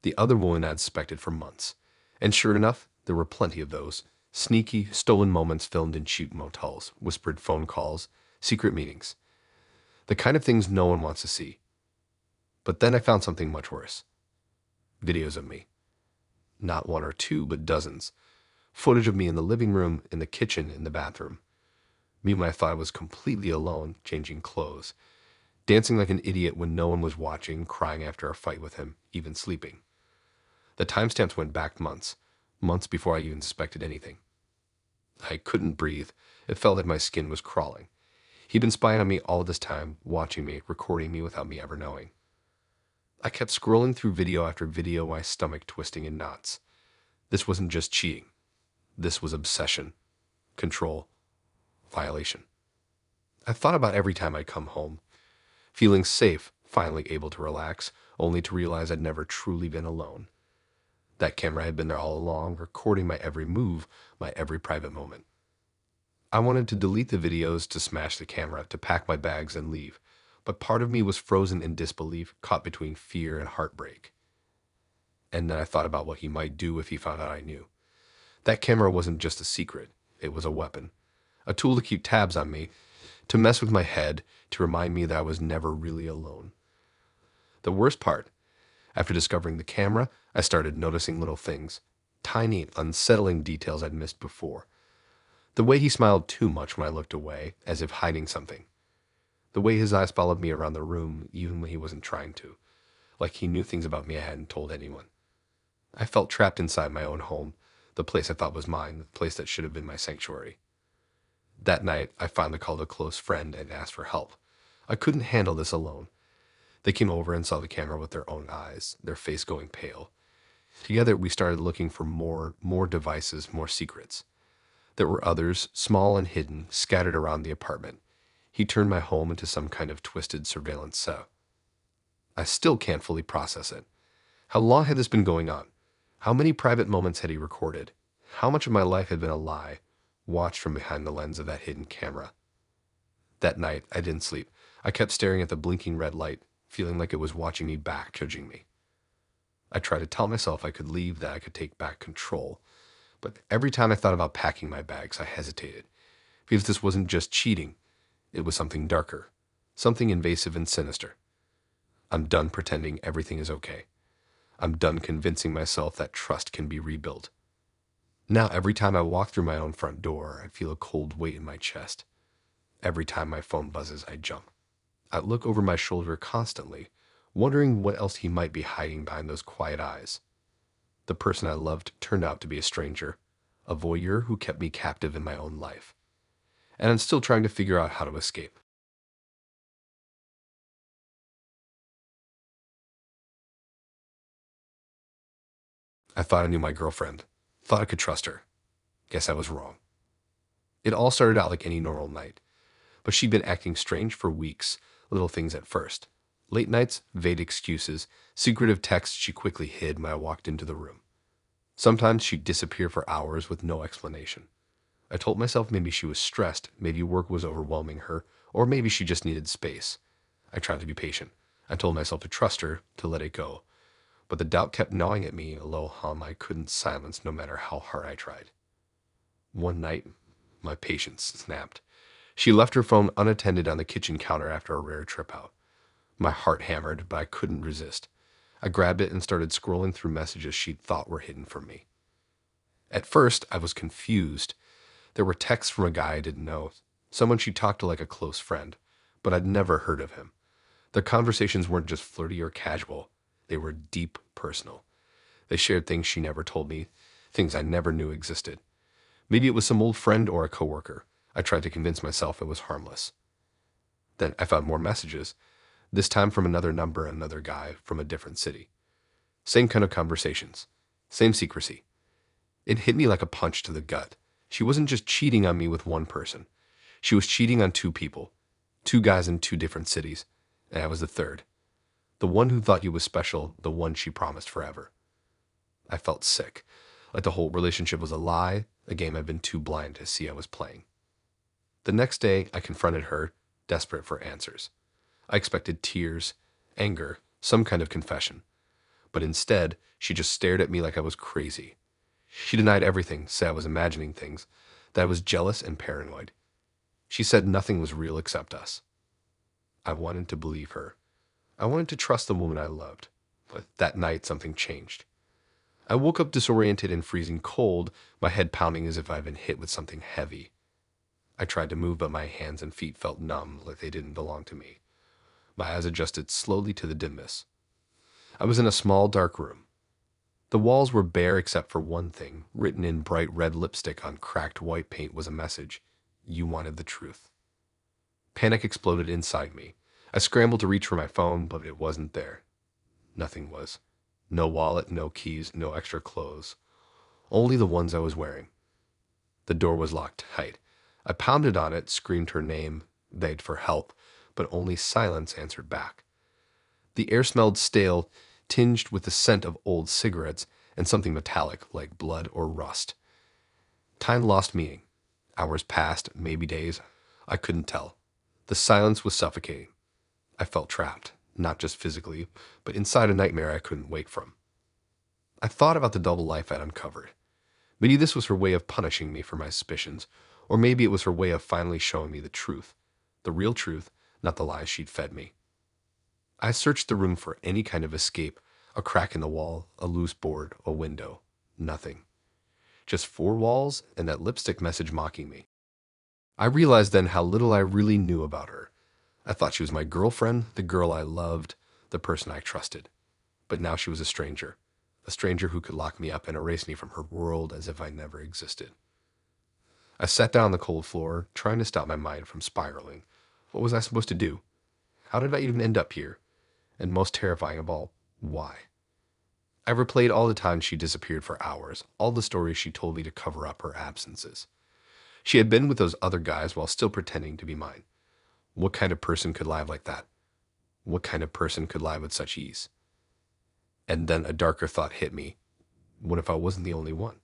the other woman I'd suspected for months. And sure enough, there were plenty of those. Sneaky, stolen moments filmed in cheap motels, whispered phone calls, secret meetings. The kind of things no one wants to see. But then I found something much worse. Videos of me. Not one or two, but dozens. Footage of me in the living room, in the kitchen, in the bathroom. Me when I thought I was completely alone, changing clothes. Dancing like an idiot when no one was watching, crying after a fight with him, even sleeping. The timestamps went back months. Months before I even suspected anything. I couldn't breathe. It felt like my skin was crawling. He'd been spying on me all this time, watching me, recording me without me ever knowing. I kept scrolling through video after video, my stomach twisting in knots. This wasn't just cheating. This was obsession, control, violation. I thought about every time I'd come home, feeling safe, finally able to relax, only to realize I'd never truly been alone. That camera had been there all along, recording my every move, my every private moment. I wanted to delete the videos, to smash the camera, to pack my bags and leave, but part of me was frozen in disbelief, caught between fear and heartbreak. And then I thought about what he might do if he found out I knew. That camera wasn't just a secret, it was a weapon. A tool to keep tabs on me, to mess with my head, to remind me that I was never really alone. The worst part, after discovering the camera, I started noticing little things, tiny, unsettling details I'd missed before. The way he smiled too much when I looked away, as if hiding something. The way his eyes followed me around the room, even when he wasn't trying to, like he knew things about me I hadn't told anyone. I felt trapped inside my own home, the place I thought was mine, the place that should have been my sanctuary. That night, I finally called a close friend and asked for help. I couldn't handle this alone. They came over and saw the camera with their own eyes, their face going pale. Together, we started looking for more devices, more secrets. There were others, small and hidden, scattered around the apartment. He turned my home into some kind of twisted surveillance cell. I still can't fully process it. How long had this been going on? How many private moments had he recorded? How much of my life had been a lie, watched from behind the lens of that hidden camera? That night, I didn't sleep. I kept staring at the blinking red light, feeling like it was watching me back, judging me. I tried to tell myself I could leave, that I could take back control. But every time I thought about packing my bags, I hesitated. Because this wasn't just cheating. It was something darker. Something invasive and sinister. I'm done pretending everything is okay. I'm done convincing myself that trust can be rebuilt. Now, every time I walk through my own front door, I feel a cold weight in my chest. Every time my phone buzzes, I jump. I look over my shoulder constantly, wondering what else he might be hiding behind those quiet eyes. The person I loved turned out to be a stranger, a voyeur who kept me captive in my own life. And I'm still trying to figure out how to escape. I thought I knew my girlfriend. Thought I could trust her. Guess I was wrong. It all started out like any normal night, but she'd been acting strange for weeks, little things at first. Late nights, vague excuses, secretive texts she quickly hid when I walked into the room. Sometimes she'd disappear for hours with no explanation. I told myself maybe she was stressed, maybe work was overwhelming her, or maybe she just needed space. I tried to be patient. I told myself to trust her, to let it go. But the doubt kept gnawing at me, a low hum I couldn't silence no matter how hard I tried. One night, my patience snapped. She left her phone unattended on the kitchen counter after a rare trip out. My heart hammered, but I couldn't resist. I grabbed it and started scrolling through messages she'd thought were hidden from me. At first, I was confused. There were texts from a guy I didn't know, someone she talked to like a close friend, but I'd never heard of him. Their conversations weren't just flirty or casual. They were deep personal. They shared things she never told me, things I never knew existed. Maybe it was some old friend or a coworker. I tried to convince myself it was harmless. Then I found more messages, this time from another number, another guy from a different city. Same kind of conversations, same secrecy. It hit me like a punch to the gut. She wasn't just cheating on me with one person. She was cheating on two people, two guys in two different cities, and I was the third. The one who thought he was special, the one she promised forever. I felt sick, like the whole relationship was a lie, a game I'd been too blind to see I was playing. The next day, I confronted her, desperate for answers. I expected tears, anger, some kind of confession. But instead, she just stared at me like I was crazy. She denied everything, said I was imagining things, that I was jealous and paranoid. She said nothing was real except us. I wanted to believe her. I wanted to trust the woman I loved. But that night, something changed. I woke up disoriented and freezing cold, my head pounding as if I'd been hit with something heavy. I tried to move, but my hands and feet felt numb, like they didn't belong to me. My eyes adjusted slowly to the dimness. I was in a small, dark room. The walls were bare except for one thing. Written in bright red lipstick on cracked white paint was a message. You wanted the truth. Panic exploded inside me. I scrambled to reach for my phone, but it wasn't there. Nothing was. No wallet, no keys, no extra clothes. Only the ones I was wearing. The door was locked tight. I pounded on it, screamed her name, begged for help, but only silence answered back. The air smelled stale, tinged with the scent of old cigarettes and something metallic like blood or rust. Time lost meaning. Hours passed, maybe days. I couldn't tell. The silence was suffocating. I felt trapped, not just physically, but inside a nightmare I couldn't wake from. I thought about the double life I'd uncovered. Maybe this was her way of punishing me for my suspicions, or maybe it was her way of finally showing me the truth. The real truth, not the lies she'd fed me. I searched the room for any kind of escape, a crack in the wall, a loose board, a window. Nothing. Just four walls and that lipstick message mocking me. I realized then how little I really knew about her. I thought she was my girlfriend, the girl I loved, the person I trusted. But now she was a stranger who could lock me up and erase me from her world as if I never existed. I sat down on the cold floor, trying to stop my mind from spiraling. What was I supposed to do? How did I even end up here? And most terrifying of all, why? I replayed all the times she disappeared for hours, all the stories she told me to cover up her absences. She had been with those other guys while still pretending to be mine. What kind of person could lie like that? What kind of person could lie with such ease? And then a darker thought hit me. What if I wasn't the only one?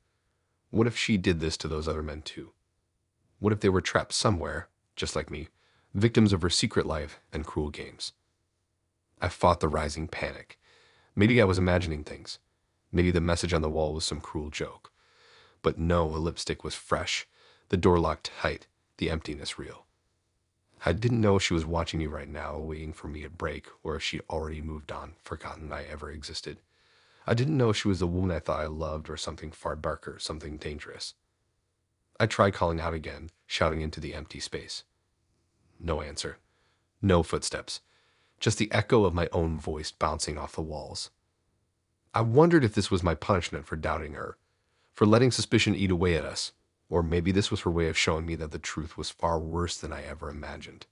What if she did this to those other men too? What if they were trapped somewhere, just like me, victims of her secret life and cruel games? I fought the rising panic. Maybe I was imagining things. Maybe the message on the wall was some cruel joke. But no, the lipstick was fresh, the door locked tight, the emptiness real. I didn't know if she was watching me right now, waiting for me to break, or if she'd already moved on, forgotten I ever existed. I didn't know if she was the woman I thought I loved or something far darker, something dangerous. I tried calling out again, shouting into the empty space. No answer. No footsteps. Just the echo of my own voice bouncing off the walls. I wondered if this was my punishment for doubting her, for letting suspicion eat away at us, or maybe this was her way of showing me that the truth was far worse than I ever imagined.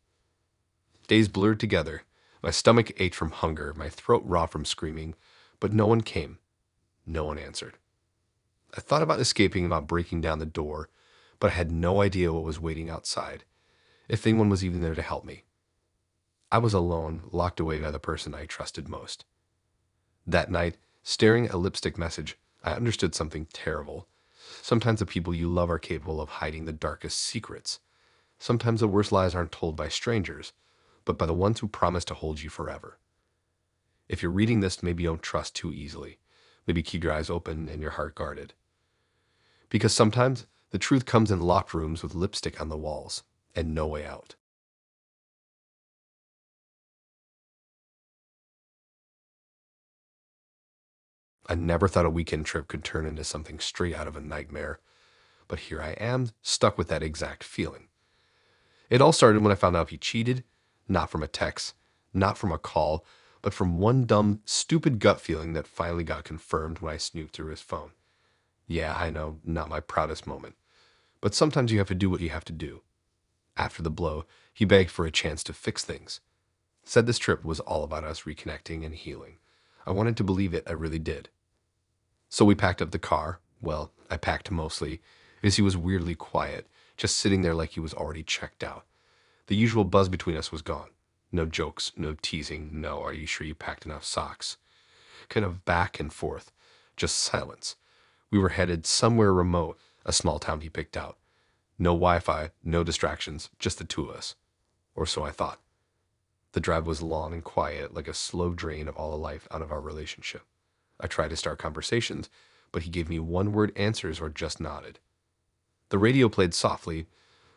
Days blurred together. My stomach ached from hunger, my throat raw from screaming, but no one came. No one answered. I thought about escaping, about breaking down the door, but I had no idea what was waiting outside, if anyone was even there to help me. I was alone, locked away by the person I trusted most. That night, staring at a lipstick message, I understood something terrible. Sometimes the people you love are capable of hiding the darkest secrets. Sometimes the worst lies aren't told by strangers, but by the ones who promise to hold you forever. If you're reading this, maybe you don't trust too easily. Maybe keep your eyes open and your heart guarded. Because sometimes the truth comes in locked rooms with lipstick on the walls and no way out. I never thought a weekend trip could turn into something straight out of a nightmare, but here I am, stuck with that exact feeling. It all started when I found out he cheated, not from a text, not from a call, but from one dumb, stupid gut feeling that finally got confirmed when I snooped through his phone. Yeah, I know, not my proudest moment. But sometimes you have to do what you have to do. After the blow, he begged for a chance to fix things. Said this trip was all about us reconnecting and healing. I wanted to believe it, I really did. So we packed up the car. Well, I packed mostly, as he was weirdly quiet, just sitting there like he was already checked out. The usual buzz between us was gone. No jokes, no teasing, no, are you sure you packed enough socks? Kind of back and forth, just silence. We were headed somewhere remote, a small town he picked out. No Wi-Fi, no distractions, just the two of us. Or so I thought. The drive was long and quiet, like a slow drain of all the life out of our relationship. I tried to start conversations, but he gave me one-word answers or just nodded. The radio played softly,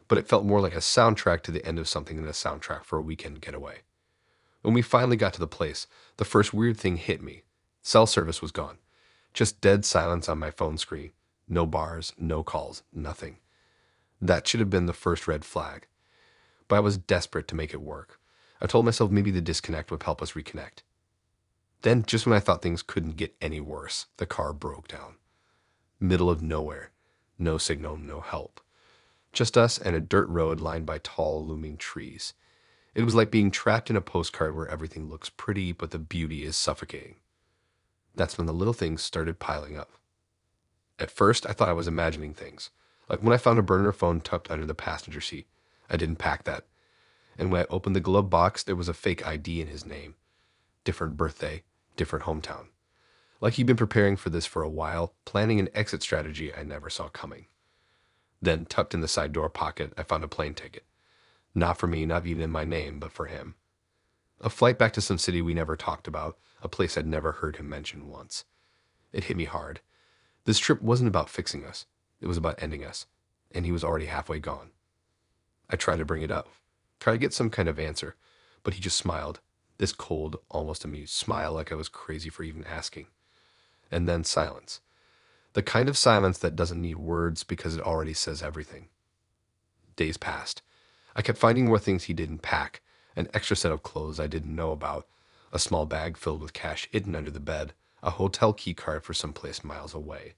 but it felt more like a soundtrack to the end of something than a soundtrack for a weekend getaway. When we finally got to the place, the first weird thing hit me. Cell service was gone. Just dead silence on my phone screen. No bars, no calls, nothing. That should have been the first red flag. But I was desperate to make it work. I told myself maybe the disconnect would help us reconnect. Then, just when I thought things couldn't get any worse, the car broke down. Middle of nowhere. No signal, no help. Just us and a dirt road lined by tall, looming trees. It was like being trapped in a postcard where everything looks pretty, but the beauty is suffocating. That's when the little things started piling up. At first, I thought I was imagining things. Like when I found a burner phone tucked under the passenger seat. I didn't pack that. And when I opened the glove box, there was a fake ID in his name. Different birthday, different hometown. Like he'd been preparing for this for a while, planning an exit strategy I never saw coming. Then, tucked in the side door pocket, I found a plane ticket. Not for me, not even in my name, but for him. A flight back to some city we never talked about, a place I'd never heard him mention once. It hit me hard. This trip wasn't about fixing us. It was about ending us. And he was already halfway gone. I tried to bring it up. Tried to get some kind of answer. But he just smiled. This cold, almost amused smile like I was crazy for even asking. And then silence. The kind of silence that doesn't need words because it already says everything. Days passed. I kept finding more things he didn't pack. An extra set of clothes I didn't know about. A small bag filled with cash hidden under the bed. A hotel key card for someplace miles away.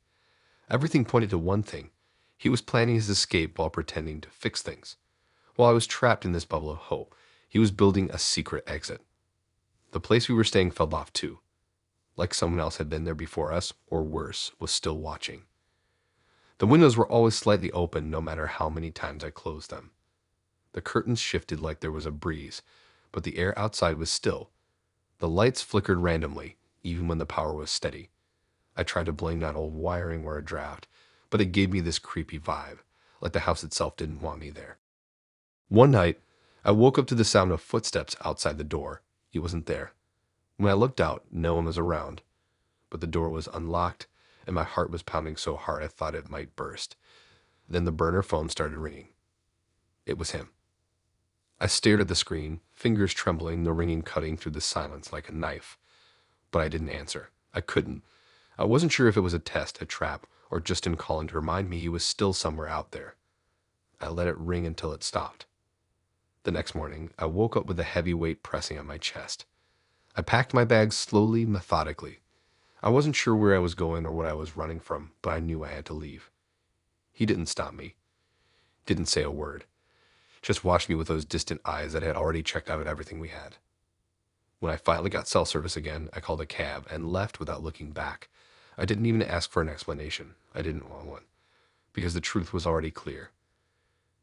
Everything pointed to one thing. He was planning his escape while pretending to fix things. While I was trapped in this bubble of hope, he was building a secret exit. The place we were staying fell off too, like someone else had been there before us, or worse, was still watching. The windows were always slightly open no matter how many times I closed them. The curtains shifted like there was a breeze, but the air outside was still. The lights flickered randomly, even when the power was steady. I tried to blame that old wiring or a draft, but it gave me this creepy vibe, like the house itself didn't want me there. One night, I woke up to the sound of footsteps outside the door. He wasn't there. When I looked out, no one was around, but the door was unlocked, and my heart was pounding so hard I thought it might burst. Then the burner phone started ringing. It was him. I stared at the screen, fingers trembling, the ringing cutting through the silence like a knife. But I didn't answer. I couldn't. I wasn't sure if it was a test, a trap, or just in calling to remind me he was still somewhere out there. I let it ring until it stopped. The next morning, I woke up with a heavy weight pressing on my chest. I packed my bags slowly, methodically. I wasn't sure where I was going or what I was running from, but I knew I had to leave. He didn't stop me. Didn't say a word. Just watched me with those distant eyes that had already checked out everything we had. When I finally got cell service again, I called a cab and left without looking back. I didn't even ask for an explanation. I didn't want one, because the truth was already clear.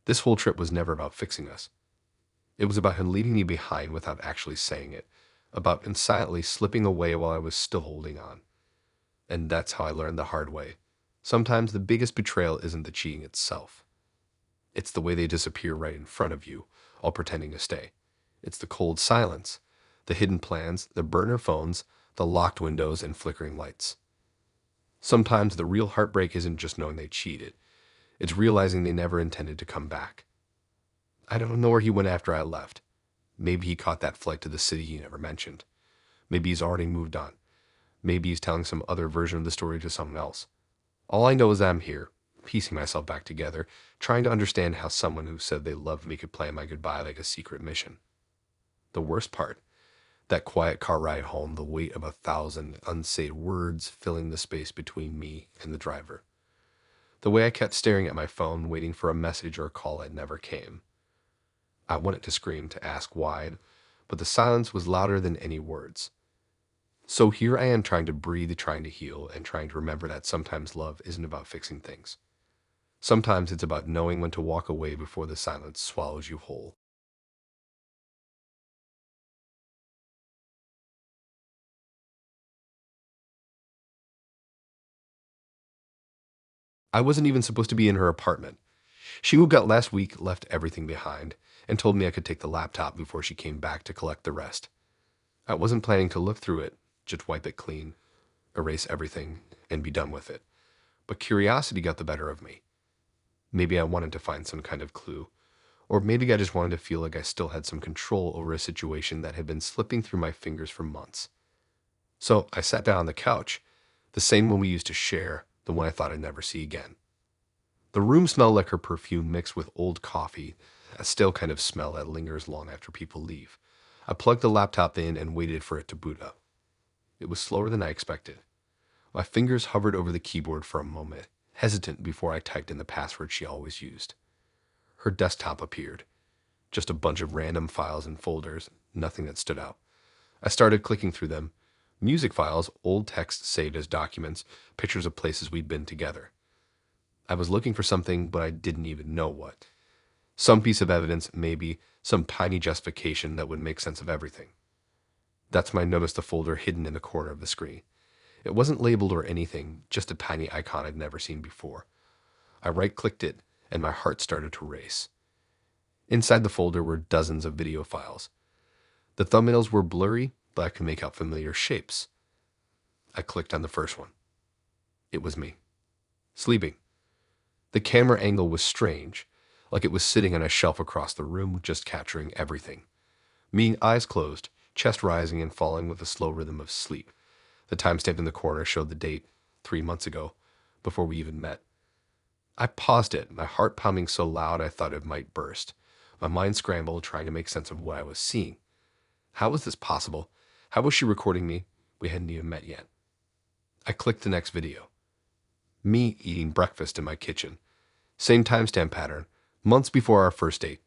This whole trip was never about fixing us. It was about him leaving me behind without actually saying it, about him silently slipping away while I was still holding on. And that's how I learned the hard way. Sometimes the biggest betrayal isn't the cheating itself. It's the way they disappear right in front of you, all pretending to stay. It's the cold silence, the hidden plans, the burner phones, the locked windows, and flickering lights. Sometimes the real heartbreak isn't just knowing they cheated. It's realizing they never intended to come back. I don't know where he went after I left. Maybe he caught that flight to the city he never mentioned. Maybe he's already moved on. Maybe he's telling some other version of the story to someone else. All I know is I'm here, piecing myself back together, trying to understand how someone who said they loved me could plan my goodbye like a secret mission. The worst part, that quiet car ride home, the weight of 1,000 unsaid words filling the space between me and the driver. The way I kept staring at my phone, waiting for a message or a call that never came. I wanted to scream, to ask why, but the silence was louder than any words. So here I am trying to breathe, trying to heal, and trying to remember that sometimes love isn't about fixing things. Sometimes it's about knowing when to walk away before the silence swallows you whole. I wasn't even supposed to be in her apartment. She moved out last week, left everything behind, and told me I could take the laptop before she came back to collect the rest. I wasn't planning to look through it, just wipe it clean, erase everything, and be done with it. But curiosity got the better of me. Maybe I wanted to find some kind of clue, or maybe I just wanted to feel like I still had some control over a situation that had been slipping through my fingers for months. So I sat down on the couch, the same one we used to share, the one I thought I'd never see again. The room smelled like her perfume mixed with old coffee, a stale kind of smell that lingers long after people leave. I plugged the laptop in and waited for it to boot up. It was slower than I expected. My fingers hovered over the keyboard for a moment, hesitant before I typed in the password she always used. Her desktop appeared. Just a bunch of random files and folders, nothing that stood out. I started clicking through them. Music files, old text saved as documents, pictures of places we'd been together. I was looking for something, but I didn't even know what. Some piece of evidence, maybe, some tiny justification that would make sense of everything. That's when I noticed the folder hidden in the corner of the screen. It wasn't labeled or anything, just a tiny icon I'd never seen before. I right-clicked it, and my heart started to race. Inside the folder were dozens of video files. The thumbnails were blurry, but I could make out familiar shapes. I clicked on the first one. It was me. Sleeping. The camera angle was strange, like it was sitting on a shelf across the room, just capturing everything. Me, eyes closed, chest rising and falling with a slow rhythm of sleep. The timestamp in the corner showed the date, 3 months ago, before we even met. I paused it, my heart pounding so loud I thought it might burst. My mind scrambled, trying to make sense of what I was seeing. How was this possible? How was she recording me? We hadn't even met yet. I clicked the next video. Me eating breakfast in my kitchen. Same timestamp pattern, months before our first date.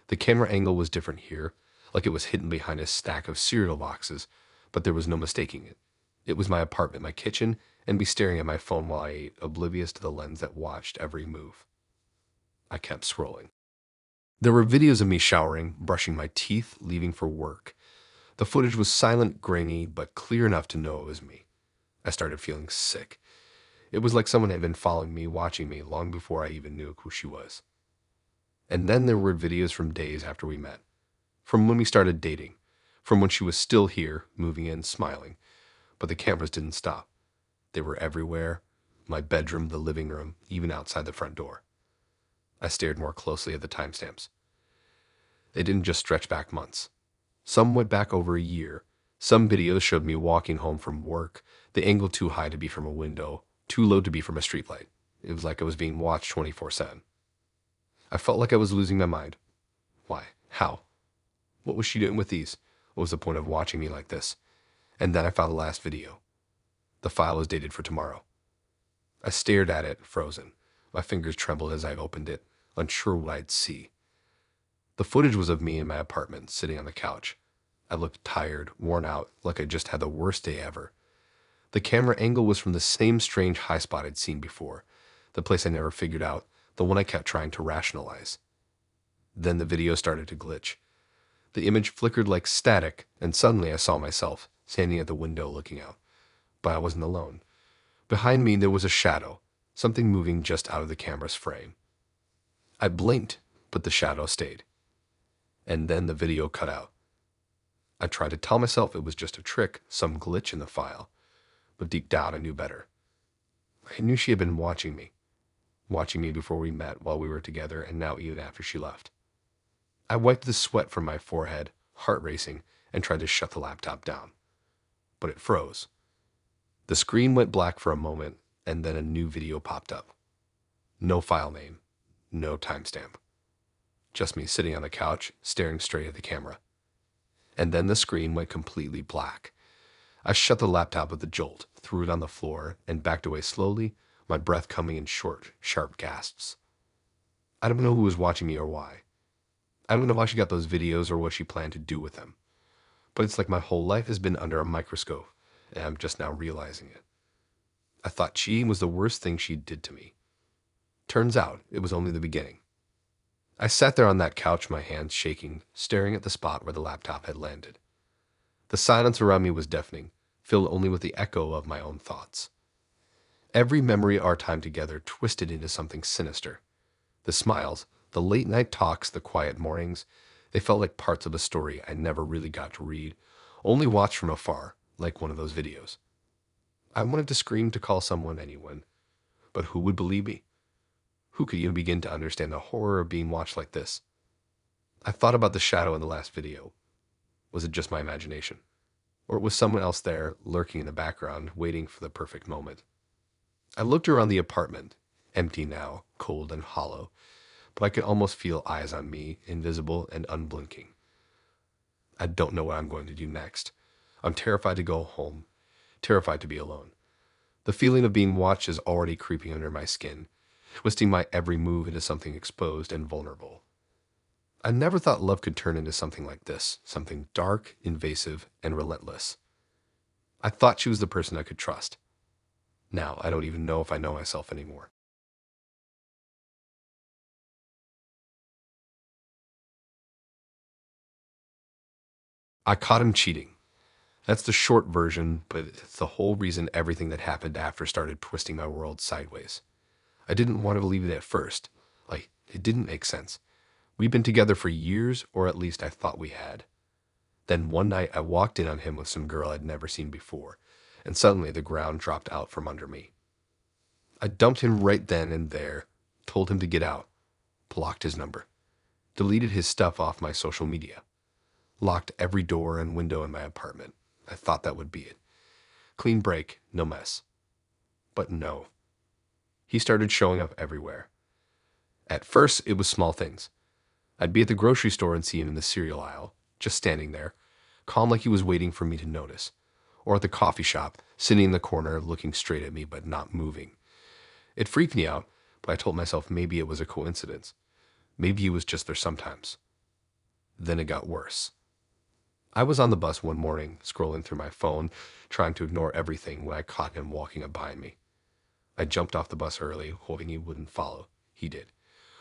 The camera angle was different here, like it was hidden behind a stack of cereal boxes, but there was no mistaking it. It was my apartment, my kitchen, and me staring at my phone while I ate, oblivious to the lens that watched every move. I kept scrolling. There were videos of me showering, brushing my teeth, leaving for work. The footage was silent, grainy, but clear enough to know it was me. I started feeling sick. It was like someone had been following me, watching me, long before I even knew who she was. And then there were videos from days after we met, from when we started dating, from when she was still here, moving in, smiling. But the cameras didn't stop. They were everywhere, my bedroom, the living room, even outside the front door. I stared more closely at the timestamps. They didn't just stretch back months. Some went back over a year. Some videos showed me walking home from work, the angle too high to be from a window, too low to be from a streetlight. It was like I was being watched 24/7. I felt like I was losing my mind. Why? How? What was she doing with these? What was the point of watching me like this? And then I found the last video. The file was dated for tomorrow. I stared at it, frozen. My fingers trembled as I opened it, unsure what I'd see. The footage was of me in my apartment, sitting on the couch. I looked tired, worn out, like I just had the worst day ever. The camera angle was from the same strange high spot I'd seen before, the place I never figured out, the one I kept trying to rationalize. Then the video started to glitch. The image flickered like static, and suddenly I saw myself, standing at the window looking out. But I wasn't alone. Behind me there was a shadow, something moving just out of the camera's frame. I blinked, but the shadow stayed. And then the video cut out. I tried to tell myself it was just a trick, some glitch in the file, but deep down I knew better. I knew she had been watching me before we met, while we were together, and now even after she left. I wiped the sweat from my forehead, heart racing, and tried to shut the laptop down. But it froze. The screen went black for a moment, and then a new video popped up. No file name, no timestamp. Just me sitting on the couch, staring straight at the camera. And then the screen went completely black. I shut the laptop with a jolt, threw it on the floor, and backed away slowly, my breath coming in short, sharp gasps. I don't know who was watching me or why. I don't know how she got those videos or what she planned to do with them. But it's like my whole life has been under a microscope, and I'm just now realizing it. I thought cheating was the worst thing she did to me. Turns out, it was only the beginning. I sat there on that couch, my hands shaking, staring at the spot where the laptop had landed. The silence around me was deafening, filled only with the echo of my own thoughts. Every memory of our time together twisted into something sinister. The smiles, the late-night talks, the quiet mornings, they felt like parts of a story I never really got to read, only watched from afar, like one of those videos. I wanted to scream, to call someone, anyone. But who would believe me? Who could even begin to understand the horror of being watched like this? I thought about the shadow in the last video. Was it just my imagination? Or was someone else there, lurking in the background, waiting for the perfect moment? I looked around the apartment, empty now, cold and hollow, but I could almost feel eyes on me, invisible and unblinking. I don't know what I'm going to do next. I'm terrified to go home, terrified to be alone. The feeling of being watched is already creeping under my skin, twisting my every move into something exposed and vulnerable. I never thought love could turn into something like this, something dark, invasive, and relentless. I thought she was the person I could trust. Now I don't even know if I know myself anymore. I caught him cheating. That's the short version, but it's the whole reason everything that happened after started twisting my world sideways. I didn't want to believe it at first. It didn't make sense. We'd been together for years, or at least I thought we had. Then one night I walked in on him with some girl I'd never seen before, and suddenly the ground dropped out from under me. I dumped him right then and there, told him to get out, blocked his number, deleted his stuff off my social media, locked every door and window in my apartment. I thought that would be it. Clean break, no mess. But no. He started showing up everywhere. At first, it was small things. I'd be at the grocery store and see him in the cereal aisle, just standing there, calm like he was waiting for me to notice. Or at the coffee shop, sitting in the corner, looking straight at me but not moving. It freaked me out, but I told myself maybe it was a coincidence. Maybe he was just there sometimes. Then it got worse. I was on the bus one morning, scrolling through my phone, trying to ignore everything when I caught him walking up behind me. I jumped off the bus early, hoping he wouldn't follow. He did,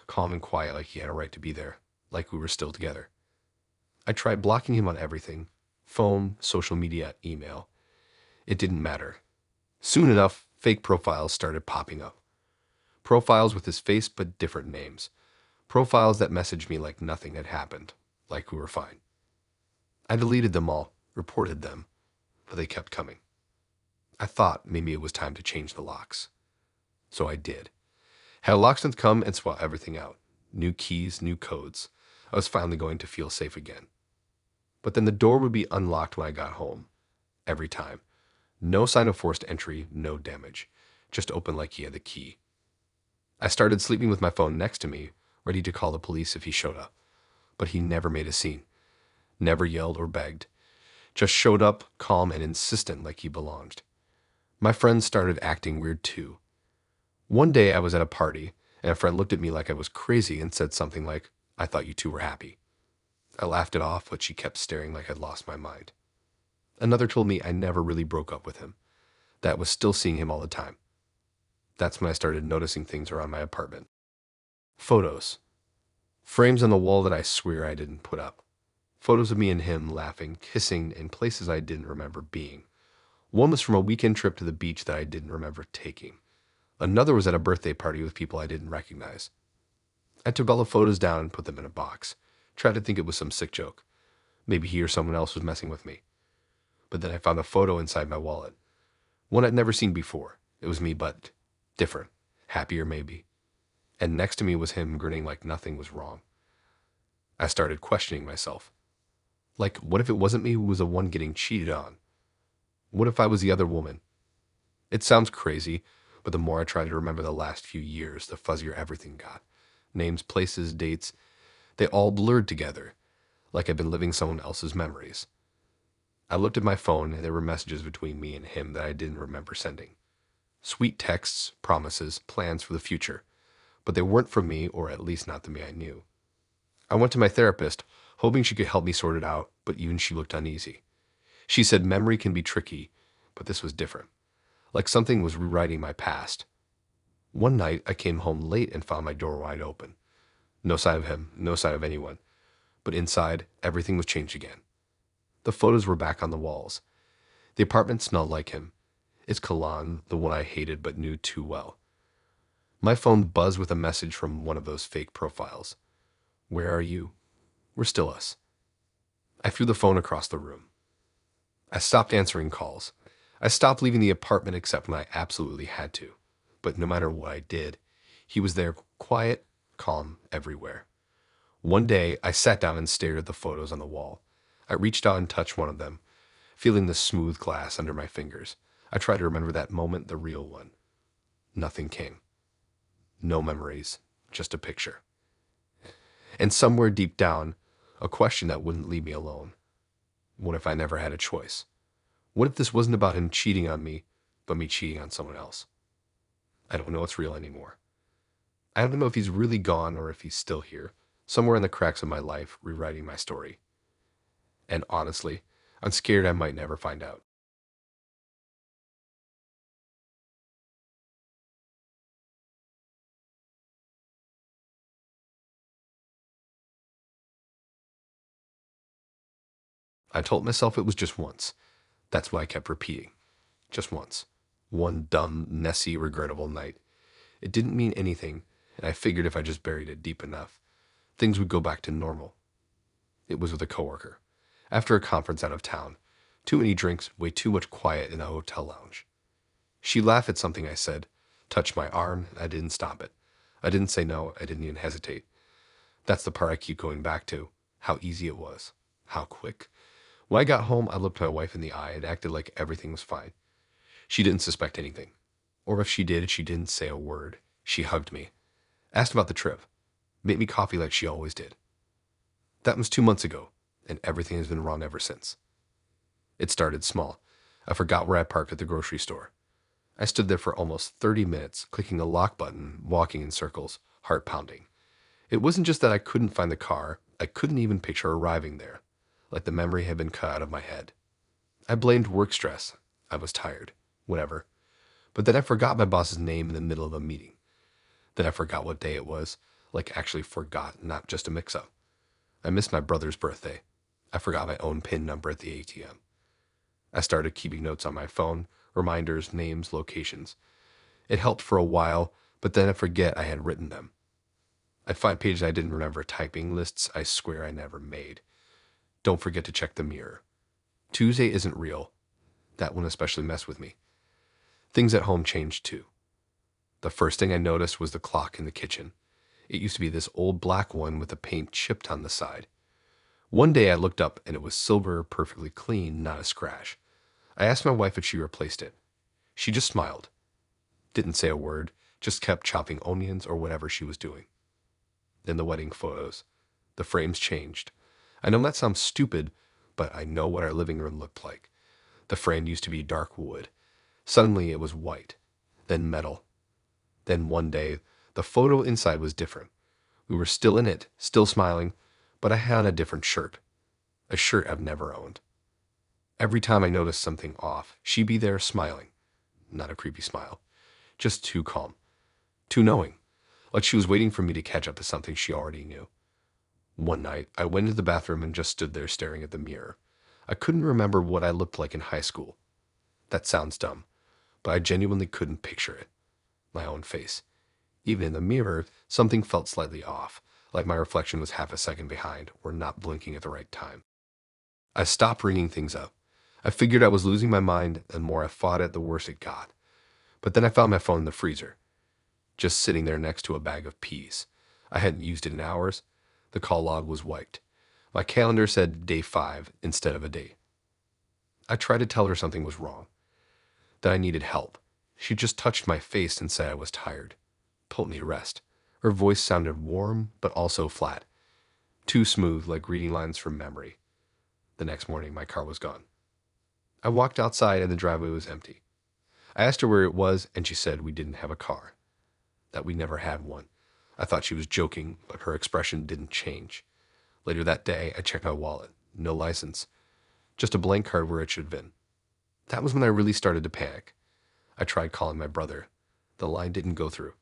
calm and quiet like he had a right to be there, like we were still together. I tried blocking him on everything: phone, social media, email. It didn't matter. Soon enough, fake profiles started popping up. Profiles with his face but different names. Profiles that messaged me like nothing had happened, like we were fine. I deleted them all, reported them, but they kept coming. I thought maybe it was time to change the locks. So I did. Had a locksmith come and swap everything out. New keys, new codes. I was finally going to feel safe again. But then the door would be unlocked when I got home. Every time. No sign of forced entry, no damage. Just open like he had the key. I started sleeping with my phone next to me, ready to call the police if he showed up. But he never made a scene. Never yelled or begged. Just showed up, calm and insistent like he belonged. My friends started acting weird too. One day I was at a party, and a friend looked at me like I was crazy and said something like, "I thought you two were happy." I laughed it off, but she kept staring like I'd lost my mind. Another told me I never really broke up with him, that I was still seeing him all the time. That's when I started noticing things around my apartment. Photos. Frames on the wall that I swear I didn't put up. Photos of me and him laughing, kissing in places I didn't remember being. One was from a weekend trip to the beach that I didn't remember taking. Another was at a birthday party with people I didn't recognize. I took all the photos down and put them in a box. Tried to think it was some sick joke. Maybe he or someone else was messing with me. But then I found a photo inside my wallet. One I'd never seen before. It was me, but different. Happier, maybe. And next to me was him grinning like nothing was wrong. I started questioning myself. Like, what if it wasn't me who was the one getting cheated on? What if I was the other woman? It sounds crazy, but the more I try to remember the last few years, the fuzzier everything got. Names, places, dates, they all blurred together, like I'd been living someone else's memories. I looked at my phone, and there were messages between me and him that I didn't remember sending. Sweet texts, promises, plans for the future. But they weren't from me, or at least not the me I knew. I went to my therapist, hoping she could help me sort it out, but even she looked uneasy. She said memory can be tricky, but this was different. Like something was rewriting my past. One night, I came home late and found my door wide open. No sign of him, no sign of anyone. But inside, everything was changed again. The photos were back on the walls. The apartment smelled like him. Its cologne, the one I hated but knew too well. My phone buzzed with a message from one of those fake profiles. "Where are you? We're still us." I threw the phone across the room. I stopped answering calls. I stopped leaving the apartment except when I absolutely had to. But no matter what I did, he was there, quiet, calm, everywhere. One day, I sat down and stared at the photos on the wall. I reached out and touched one of them, feeling the smooth glass under my fingers. I tried to remember that moment, the real one. Nothing came. No memories, just a picture. And somewhere deep down, a question that wouldn't leave me alone. What if I never had a choice? What if this wasn't about him cheating on me, but me cheating on someone else? I don't know what's real anymore. I don't know if he's really gone or if he's still here, somewhere in the cracks of my life, rewriting my story. And honestly, I'm scared I might never find out. I told myself it was just once. That's why I kept repeating. Just once. One dumb, messy, regrettable night. It didn't mean anything, and I figured if I just buried it deep enough, things would go back to normal. It was with a coworker. After a conference out of town. Too many drinks, way too much quiet in a hotel lounge. She laughed at something I said, touched my arm, and I didn't stop it. I didn't say no, I didn't even hesitate. That's the part I keep going back to. How easy it was. How quick. When I got home, I looked my wife in the eye and acted like everything was fine. She didn't suspect anything. Or if she did, she didn't say a word. She hugged me. Asked about the trip. Made me coffee like she always did. That was 2 months ago, and everything has been wrong ever since. It started small. I forgot where I parked at the grocery store. I stood there for almost 30 minutes, clicking a lock button, walking in circles, heart pounding. It wasn't just that I couldn't find the car, I couldn't even picture arriving there. like the memory had been cut out of my head. I blamed work stress. I was tired. Whatever. But then I forgot my boss's name in the middle of a meeting. Then I forgot what day it was. Like actually forgot, not just a mix-up. I missed my brother's birthday. I forgot my own PIN number at the ATM. I started keeping notes on my phone, reminders, names, locations. It helped for a while, but then I'd forget I had written them. I'd find pages I didn't remember typing, lists I swear I never made. Don't forget to check the mirror. Tuesday isn't real. That one especially messed with me. Things at home changed too. The first thing I noticed was the clock in the kitchen. It used to be this old black one with the paint chipped on the side. One day I looked up and it was silver, perfectly clean, not a scratch. I asked my wife if she replaced it. She just smiled. Didn't say a word, just kept chopping onions or whatever she was doing. Then the wedding photos. The frames changed. I know that sounds stupid, but I know what our living room looked like. The frame used to be dark wood. Suddenly it was white, then metal. Then one day, the photo inside was different. We were still in it, still smiling, but I had a different shirt. A shirt I've never owned. Every time I noticed something off, she'd be there smiling. Not a creepy smile. Just too calm. Too knowing. Like she was waiting for me to catch up to something she already knew. One night, I went into the bathroom and just stood there staring at the mirror. I couldn't remember what I looked like in high school. That sounds dumb, but I genuinely couldn't picture it. My own face. Even in the mirror, something felt slightly off, like my reflection was half a second behind or not blinking at the right time. I stopped bringing things up. I figured I was losing my mind, and the more I fought it, the worse it got. But then I found my phone in the freezer, just sitting there next to a bag of peas. I hadn't used it in hours. The call log was wiped. My calendar said day 5 instead of a date. I tried to tell her something was wrong, that I needed help. She just touched my face and said I was tired. Told me to rest. Her voice sounded warm, but also flat. Too smooth, like reading lines from memory. The next morning, my car was gone. I walked outside and the driveway was empty. I asked her where it was, and she said we didn't have a car. That we never had one. I thought she was joking, but her expression didn't change. Later that day, I checked my wallet. No license. Just a blank card where it should have been. That was when I really started to panic. I tried calling my brother. The line didn't go through.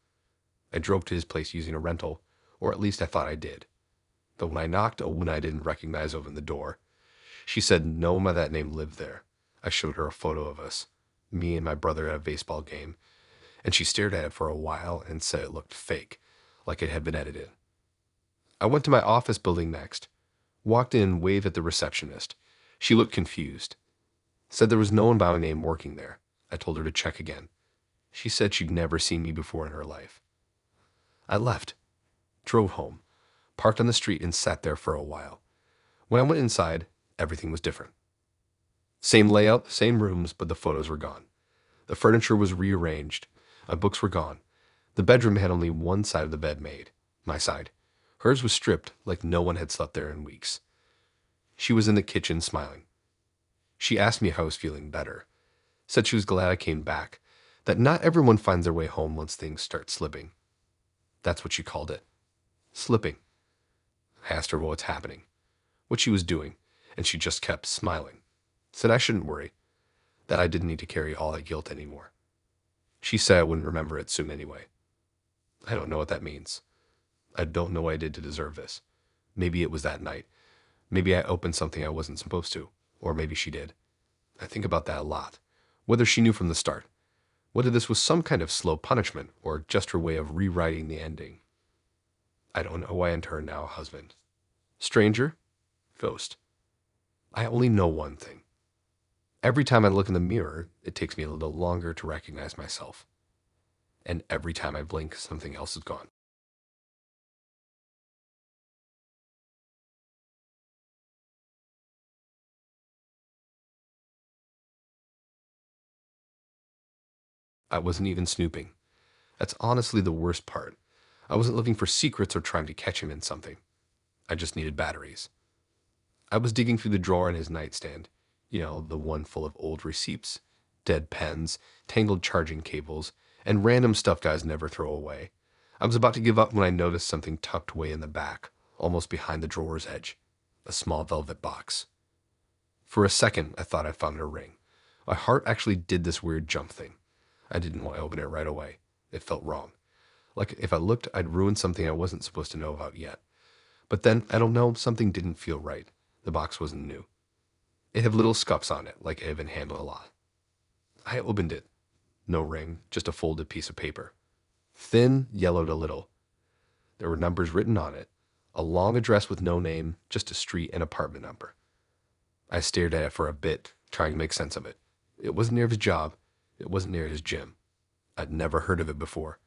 I drove to his place using a rental, or at least I thought I did. But when I knocked, a woman I didn't recognize opened the door. She said no one by that name lived there. I showed her a photo of us, me and my brother at a baseball game, and she stared at it for a while and said it looked fake, like it had been edited. I went to my office building next, walked in and waved at the receptionist. She looked confused. Said there was no one by my name working there. I told her to check again. She said she'd never seen me before in her life. I left, drove home, parked on the street and sat there for a while. When I went inside, everything was different. Same layout, same rooms, but the photos were gone. The furniture was rearranged. My books were gone. The bedroom had only one side of the bed made, my side. Hers was stripped, like no one had slept there in weeks. She was in the kitchen smiling. She asked me how I was feeling better. Said she was glad I came back, that not everyone finds their way home once things start slipping. That's what she called it. Slipping. I asked her what's happening, what she was doing, and she just kept smiling. Said I shouldn't worry, that I didn't need to carry all that guilt anymore. She said I wouldn't remember it soon anyway. I don't know what that means. I don't know what I did to deserve this. Maybe it was that night. Maybe I opened something I wasn't supposed to, or maybe she did. I think about that a lot. Whether she knew from the start, whether this was some kind of slow punishment or just her way of rewriting the ending. I don't know why I turned now husband. Stranger? Ghost. I only know one thing. Every time I look in the mirror, it takes me a little longer to recognize myself. And every time I blink, something else is gone. I wasn't even snooping. That's honestly the worst part. I wasn't looking for secrets or trying to catch him in something. I just needed batteries. I was digging through the drawer in his nightstand. The one full of old receipts, dead pens, tangled charging cables, and random stuff guys never throw away. I was about to give up when I noticed something tucked way in the back, almost behind the drawer's edge. A small velvet box. For a second, I thought I found a ring. My heart actually did this weird jump thing. I didn't want to open it right away. It felt wrong. Like if I looked, I'd ruin something I wasn't supposed to know about yet. But then, I don't know, something didn't feel right. The box wasn't new. It had little scuffs on it, like it had been handled a lot. I opened it. No ring, just a folded piece of paper. Thin, yellowed a little. There were numbers written on it. A long address with no name, just a street and apartment number. I stared at it for a bit, trying to make sense of it. It wasn't near his job. It wasn't near his gym. I'd never heard of it before.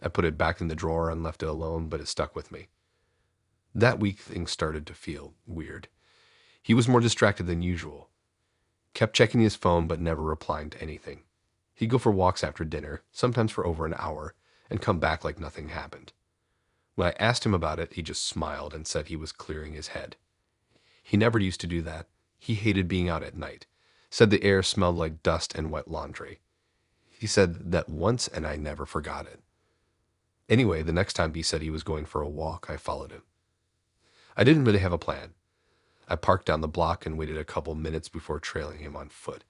I put it back in the drawer and left it alone, but it stuck with me. That week, things started to feel weird. He was more distracted than usual. Kept checking his phone, but never replying to anything. He'd go for walks after dinner, sometimes for over an hour, and come back like nothing happened. When I asked him about it, he just smiled and said he was clearing his head. He never used to do that. He hated being out at night. Said the air smelled like dust and wet laundry. He said that once and I never forgot it. Anyway, the next time he said he was going for a walk, I followed him. I didn't really have a plan. I parked down the block and waited a couple minutes before trailing him on foot.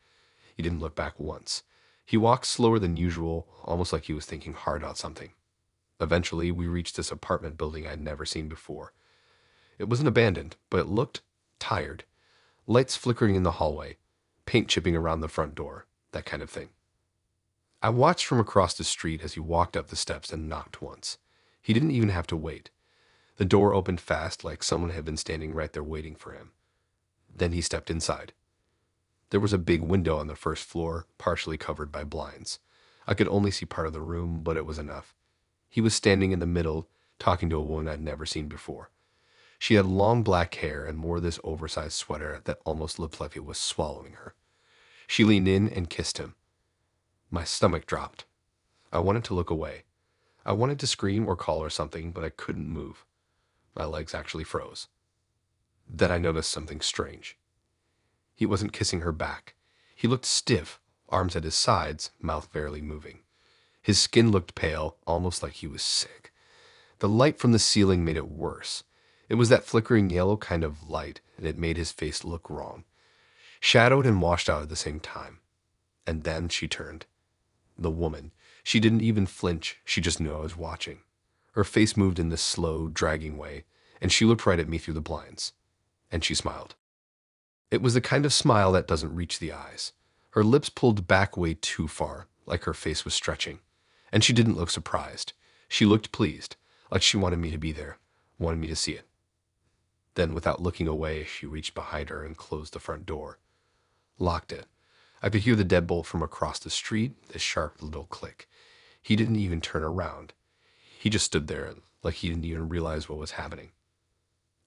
He didn't look back once. He walked slower than usual, almost like he was thinking hard about something. Eventually, we reached this apartment building I'd never seen before. It wasn't abandoned, but it looked tired. Lights flickering in the hallway, paint chipping around the front door, that kind of thing. I watched from across the street as he walked up the steps and knocked once. He didn't even have to wait. The door opened fast, like someone had been standing right there waiting for him. Then he stepped inside. There was a big window on the first floor, partially covered by blinds. I could only see part of the room, but it was enough. He was standing in the middle, talking to a woman I'd never seen before. She had long black hair and wore this oversized sweater that almost looked like it was swallowing her. She leaned in and kissed him. My stomach dropped. I wanted to look away. I wanted to scream or call her something, but I couldn't move. My legs actually froze. Then I noticed something strange. He wasn't kissing her back. He looked stiff, arms at his sides, mouth barely moving. His skin looked pale, almost like he was sick. The light from the ceiling made it worse. It was that flickering yellow kind of light, and it made his face look wrong. Shadowed and washed out at the same time. And then she turned. The woman. She didn't even flinch. She just knew I was watching. Her face moved in this slow, dragging way, and she looked right at me through the blinds. And she smiled. It was the kind of smile that doesn't reach the eyes. Her lips pulled back way too far, like her face was stretching. And she didn't look surprised. She looked pleased, like she wanted me to be there, wanted me to see it. Then, without looking away, she reached behind her and closed the front door. Locked it. I could hear the deadbolt from across the street, this sharp little click. He didn't even turn around. He just stood there, like he didn't even realize what was happening.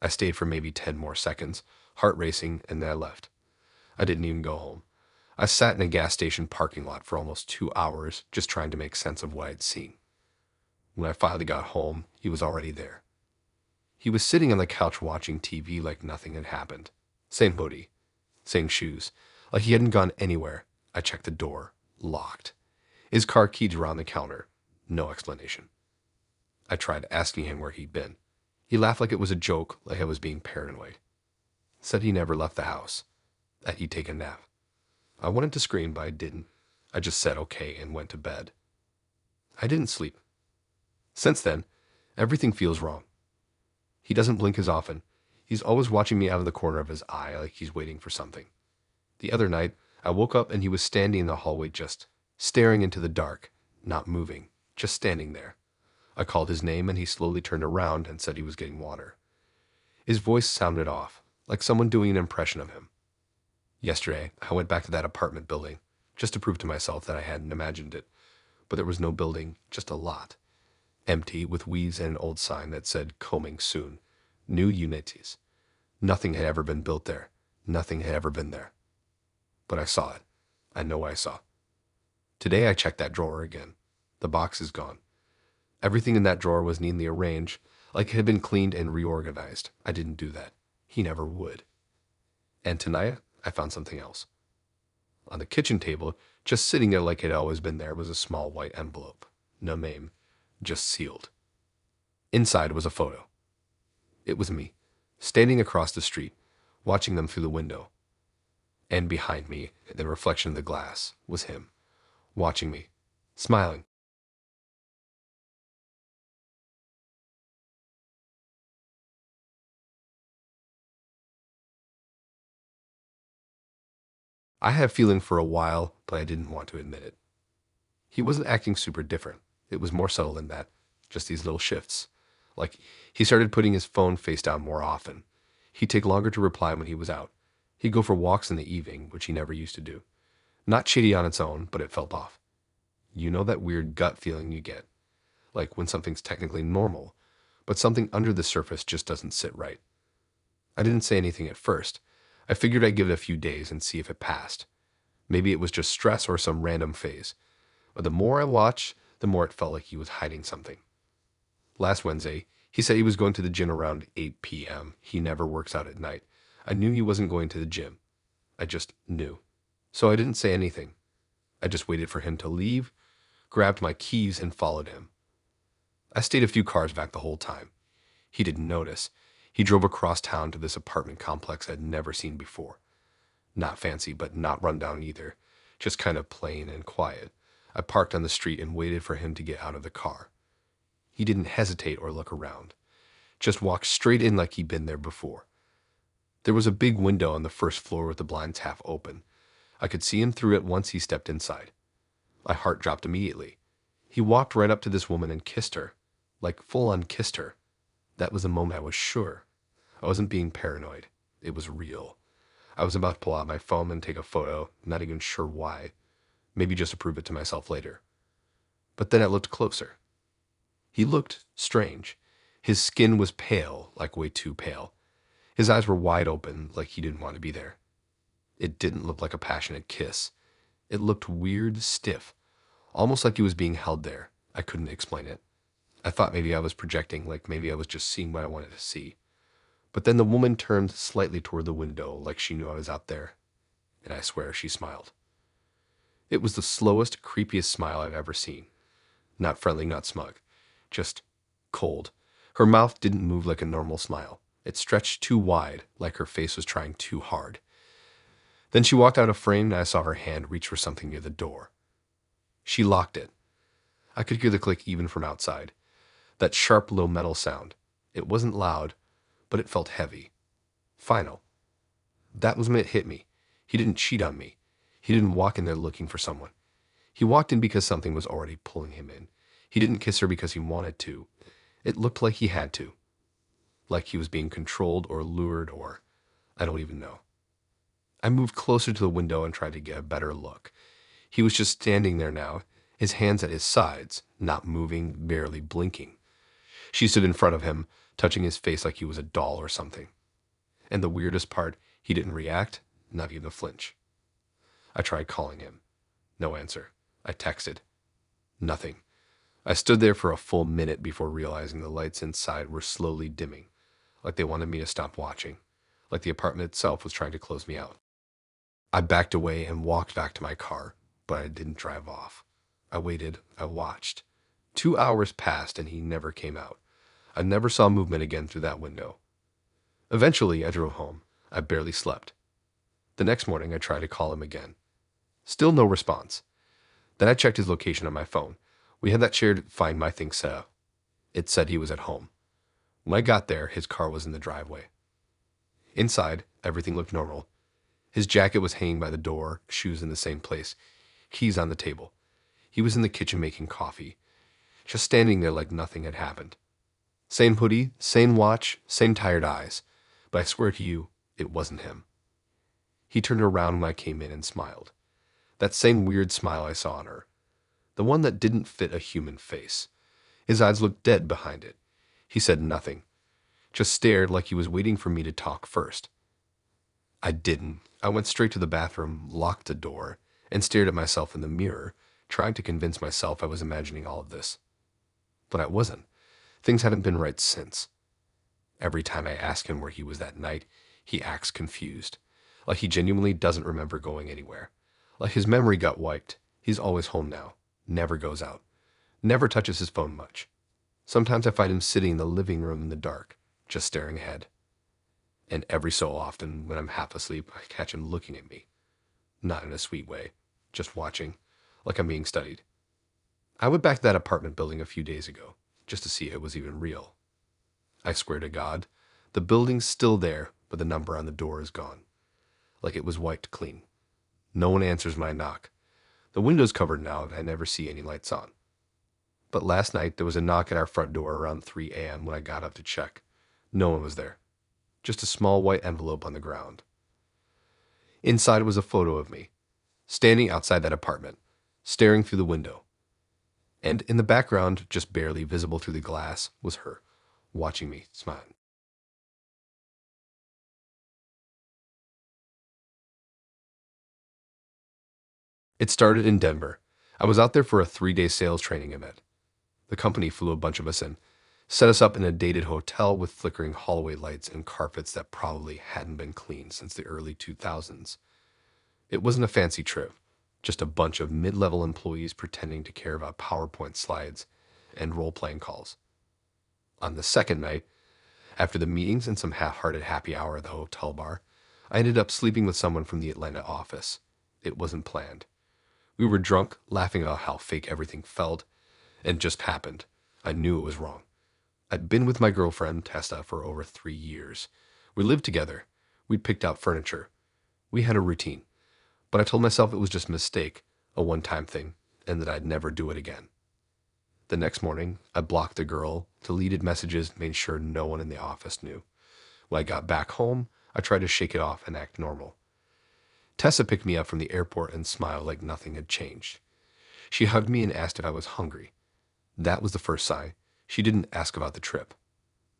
I stayed for maybe 10 more seconds, heart racing, and then I left. I didn't even go home. I sat in a gas station parking lot for almost 2 hours, just trying to make sense of what I'd seen. When I finally got home, he was already there. He was sitting on the couch watching TV like nothing had happened. Same hoodie, same shoes, like he hadn't gone anywhere. I checked the door, locked. His car keys were on the counter, no explanation. I tried asking him where he'd been. He laughed like it was a joke, like I was being paranoid. Said he never left the house, that he'd take a nap. I wanted to scream, but I didn't. I just said okay and went to bed. I didn't sleep. Since then, everything feels wrong. He doesn't blink as often. He's always watching me out of the corner of his eye like he's waiting for something. The other night, I woke up and he was standing in the hallway just staring into the dark, not moving, just standing there. I called his name and he slowly turned around and said he was getting water. His voice sounded off, like someone doing an impression of him. Yesterday, I went back to that apartment building, just to prove to myself that I hadn't imagined it. But there was no building, just a lot. Empty, with weeds and an old sign that said, "Coming soon. New unities." Nothing had ever been built there. Nothing had ever been there. But I saw it. I know what I saw. Today I checked that drawer again. The box is gone. Everything in that drawer was neatly arranged, like it had been cleaned and reorganized. I didn't do that. He never would. And tonight, I found something else. On the kitchen table, just sitting there like it had always been there, was a small white envelope. No name, just sealed. Inside was a photo. It was me, standing across the street, watching them through the window. And behind me, in the reflection of the glass, was him, watching me, smiling. I had a feeling for a while, but I didn't want to admit it. He wasn't acting super different. It was more subtle than that, just these little shifts. Like, he started putting his phone face down more often. He'd take longer to reply when he was out. He'd go for walks in the evening, which he never used to do. Not shitty on its own, but it felt off. You know that weird gut feeling you get? Like when something's technically normal, but something under the surface just doesn't sit right. I didn't say anything at first. I figured I'd give it a few days and see if it passed. Maybe it was just stress or some random phase. But the more I watched, the more it felt like he was hiding something. Last Wednesday, he said he was going to the gym around 8 p.m. He never works out at night. I knew he wasn't going to the gym. I just knew. So I didn't say anything. I just waited for him to leave, grabbed my keys, and followed him. I stayed a few cars back the whole time. He didn't notice. He drove across town to this apartment complex I'd never seen before. Not fancy, but not run down either. Just kind of plain and quiet. I parked on the street and waited for him to get out of the car. He didn't hesitate or look around. Just walked straight in like he'd been there before. There was a big window on the first floor with the blinds half open. I could see him through it once he stepped inside. My heart dropped immediately. He walked right up to this woman and kissed her. Like full-on kissed her. That was the moment I was sure. I wasn't being paranoid. It was real. I was about to pull out my phone and take a photo, not even sure why. Maybe just to prove it to myself later. But then I looked closer. He looked strange. His skin was pale, like way too pale. His eyes were wide open, like he didn't want to be there. It didn't look like a passionate kiss. It looked weird, stiff, almost like he was being held there. I couldn't explain it. I thought maybe I was projecting, like maybe I was just seeing what I wanted to see. But then the woman turned slightly toward the window, like she knew I was out there. And I swear she smiled. It was the slowest, creepiest smile I've ever seen. Not friendly, not smug. Just cold. Her mouth didn't move like a normal smile. It stretched too wide, like her face was trying too hard. Then she walked out of frame and I saw her hand reach for something near the door. She locked it. I could hear the click even from outside. That sharp, low metal sound. It wasn't loud, but it felt heavy. Final. That was when it hit me. He didn't cheat on me. He didn't walk in there looking for someone. He walked in because something was already pulling him in. He didn't kiss her because he wanted to. It looked like he had to. Like he was being controlled or lured or I don't even know. I moved closer to the window and tried to get a better look. He was just standing there now, his hands at his sides, not moving, barely blinking. She stood in front of him, touching his face like he was a doll or something. And the weirdest part, he didn't react, not even a flinch. I tried calling him. No answer. I texted. Nothing. I stood there for a full minute before realizing the lights inside were slowly dimming, like they wanted me to stop watching, like the apartment itself was trying to close me out. I backed away and walked back to my car, but I didn't drive off. I waited. I watched. 2 hours passed and he never came out. I never saw movement again through that window. Eventually, I drove home. I barely slept. The next morning, I tried to call him again. Still no response. Then I checked his location on my phone. We had that shared Find My Things set up. It said he was at home. When I got there, his car was in the driveway. Inside, everything looked normal. His jacket was hanging by the door, shoes in the same place, keys on the table. He was in the kitchen making coffee, just standing there like nothing had happened. Same hoodie, same watch, same tired eyes. But I swear to you, it wasn't him. He turned around when I came in and smiled. That same weird smile I saw on her. The one that didn't fit a human face. His eyes looked dead behind it. He said nothing. Just stared like he was waiting for me to talk first. I didn't. I went straight to the bathroom, locked the door, and stared at myself in the mirror, trying to convince myself I was imagining all of this. But I wasn't. Things hadn't been right since. Every time I ask him where he was that night, he acts confused. Like he genuinely doesn't remember going anywhere. Like his memory got wiped. He's always home now. Never goes out. Never touches his phone much. Sometimes I find him sitting in the living room in the dark, just staring ahead. And every so often, when I'm half asleep, I catch him looking at me. not in a sweet way, just watching, like I'm being studied. I went back to that apartment building a few days ago, just to see if it was even real. I swear to God, the building's still there, but the number on the door is gone, like it was wiped clean. No one answers my knock. The window's covered now, and I never see any lights on. But last night, there was a knock at our front door around 3 a.m. when I got up to check. No one was there. Just a small white envelope on the ground. Inside was a photo of me, standing outside that apartment, staring through the window. And in the background, just barely visible through the glass, was her, watching me, smiling. It started in Denver. I was out there for a 3-day sales training event. The company flew a bunch of us in, set us up in a dated hotel with flickering hallway lights and carpets that probably hadn't been cleaned since the early 2000s. It wasn't a fancy trip, just a bunch of mid-level employees pretending to care about PowerPoint slides and role-playing calls. On the second night, after the meetings and some half-hearted happy hour at the hotel bar, I ended up sleeping with someone from the Atlanta office. It wasn't planned. We were drunk, laughing about how fake everything felt, and it just happened. I knew it was wrong. I'd been with my girlfriend, Tessa, for over 3 years. We lived together. We'd picked out furniture. We had a routine. But I told myself it was just a mistake, a one-time thing, and that I'd never do it again. The next morning, I blocked the girl, deleted messages, made sure no one in the office knew. When I got back home, I tried to shake it off and act normal. Tessa picked me up from the airport and smiled like nothing had changed. She hugged me and asked if I was hungry. That was the first sign. She didn't ask about the trip.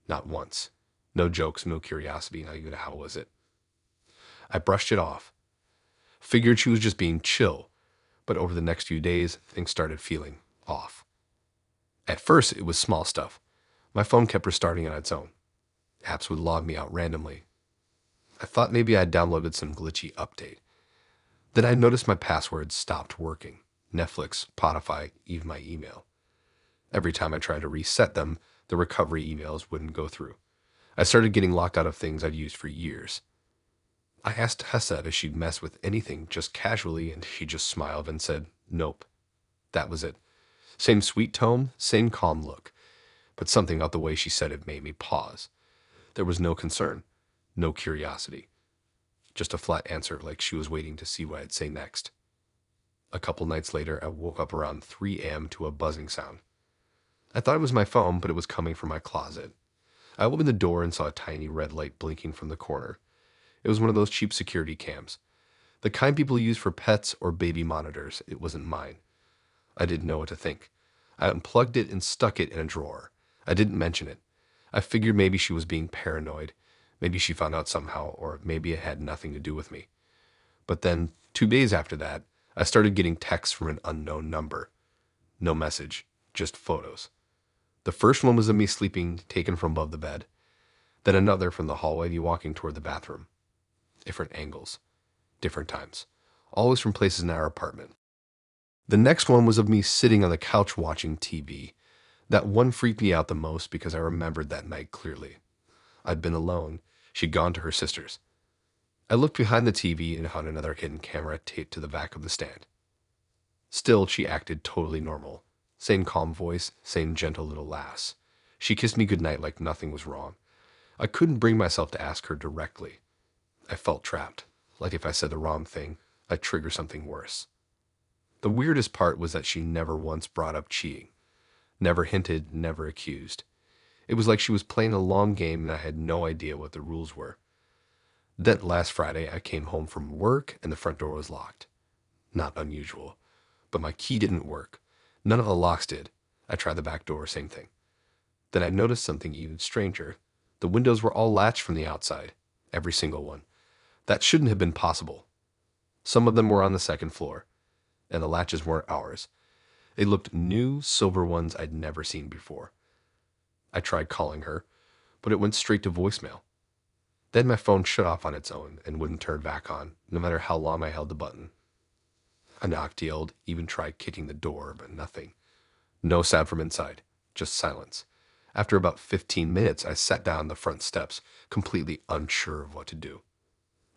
Not once. No jokes, no curiosity, not even how was it. I brushed it off. Figured she was just being chill, but over the next few days, things started feeling off. At first, it was small stuff. My phone kept restarting on its own. Apps would log me out randomly. I thought maybe I'd downloaded some glitchy update. Then I noticed my passwords stopped working. Netflix, Spotify, even my email. Every time I tried to reset them, the recovery emails wouldn't go through. I started getting locked out of things I'd used for years. I asked Tessa if she'd mess with anything just casually, and she just smiled and said, nope. That was it. Same sweet tone, same calm look. But something about the way she said it made me pause. There was no concern, no curiosity. Just a flat answer like she was waiting to see what I'd say next. A couple nights later, I woke up around 3 a.m. to a buzzing sound. I thought it was my phone, but it was coming from my closet. I opened the door and saw a tiny red light blinking from the corner. It was one of those cheap security cams. The kind people use for pets or baby monitors. It wasn't mine. I didn't know what to think. I unplugged it and stuck it in a drawer. I didn't mention it. I figured maybe she was being paranoid. Maybe she found out somehow, or maybe it had nothing to do with me. But then, 2 days after that, I started getting texts from an unknown number. No message, just photos. The first one was of me sleeping, taken from above the bed. Then another from the hallway, me walking toward the bathroom. Different angles, different times, always from places in our apartment. The next one was of me sitting on the couch watching TV. That one freaked me out the most because I remembered that night clearly. I'd been alone. She'd gone to her sister's. I looked behind the TV and found another hidden camera taped to the back of the stand. Still, she acted totally normal. Same calm voice, same gentle little laughs. She kissed me goodnight like nothing was wrong. I couldn't bring myself to ask her directly. I felt trapped, like if I said the wrong thing, I'd trigger something worse. The weirdest part was that she never once brought up cheating. Never hinted, never accused. It was like she was playing a long game and I had no idea what the rules were. Then last Friday, I came home from work and the front door was locked. Not unusual. But my key didn't work. None of the locks did. I tried the back door, same thing. Then I noticed something even stranger. The windows were all latched from the outside. Every single one. That shouldn't have been possible. Some of them were on the second floor. And the latches weren't ours. They looked new, silver ones I'd never seen before. I tried calling her, but it went straight to voicemail. Then my phone shut off on its own and wouldn't turn back on, no matter how long I held the button. I knocked, yelled, even tried kicking the door, but nothing. No sound from inside, just silence. After about 15 minutes, I sat down on the front steps, completely unsure of what to do.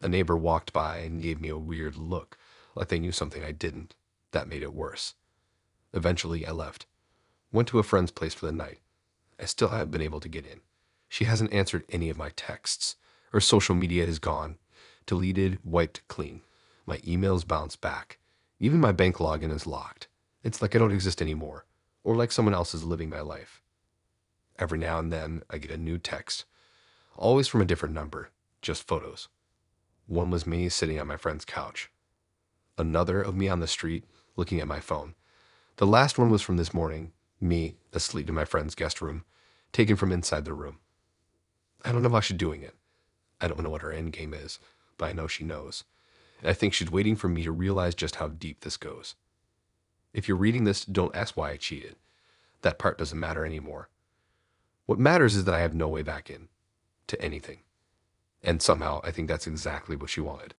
A neighbor walked by and gave me a weird look, like they knew something I didn't. That made it worse. Eventually, I left. Went to a friend's place for the night. I still haven't been able to get in. She hasn't answered any of my texts. Her social media is gone. Deleted, wiped clean. My emails bounce back. Even my bank login is locked. It's like I don't exist anymore, or like someone else is living my life. Every now and then, I get a new text, always from a different number, just photos. One was me sitting on my friend's couch. Another of me on the street, looking at my phone. The last one was from this morning, me asleep in my friend's guest room, taken from inside the room. I don't know why she's doing it. I don't know what her end game is, but I know she knows. And I think she's waiting for me to realize just how deep this goes. If you're reading this, don't ask why I cheated. That part doesn't matter anymore. What matters is that I have no way back in to anything. And somehow I think that's exactly what she wanted.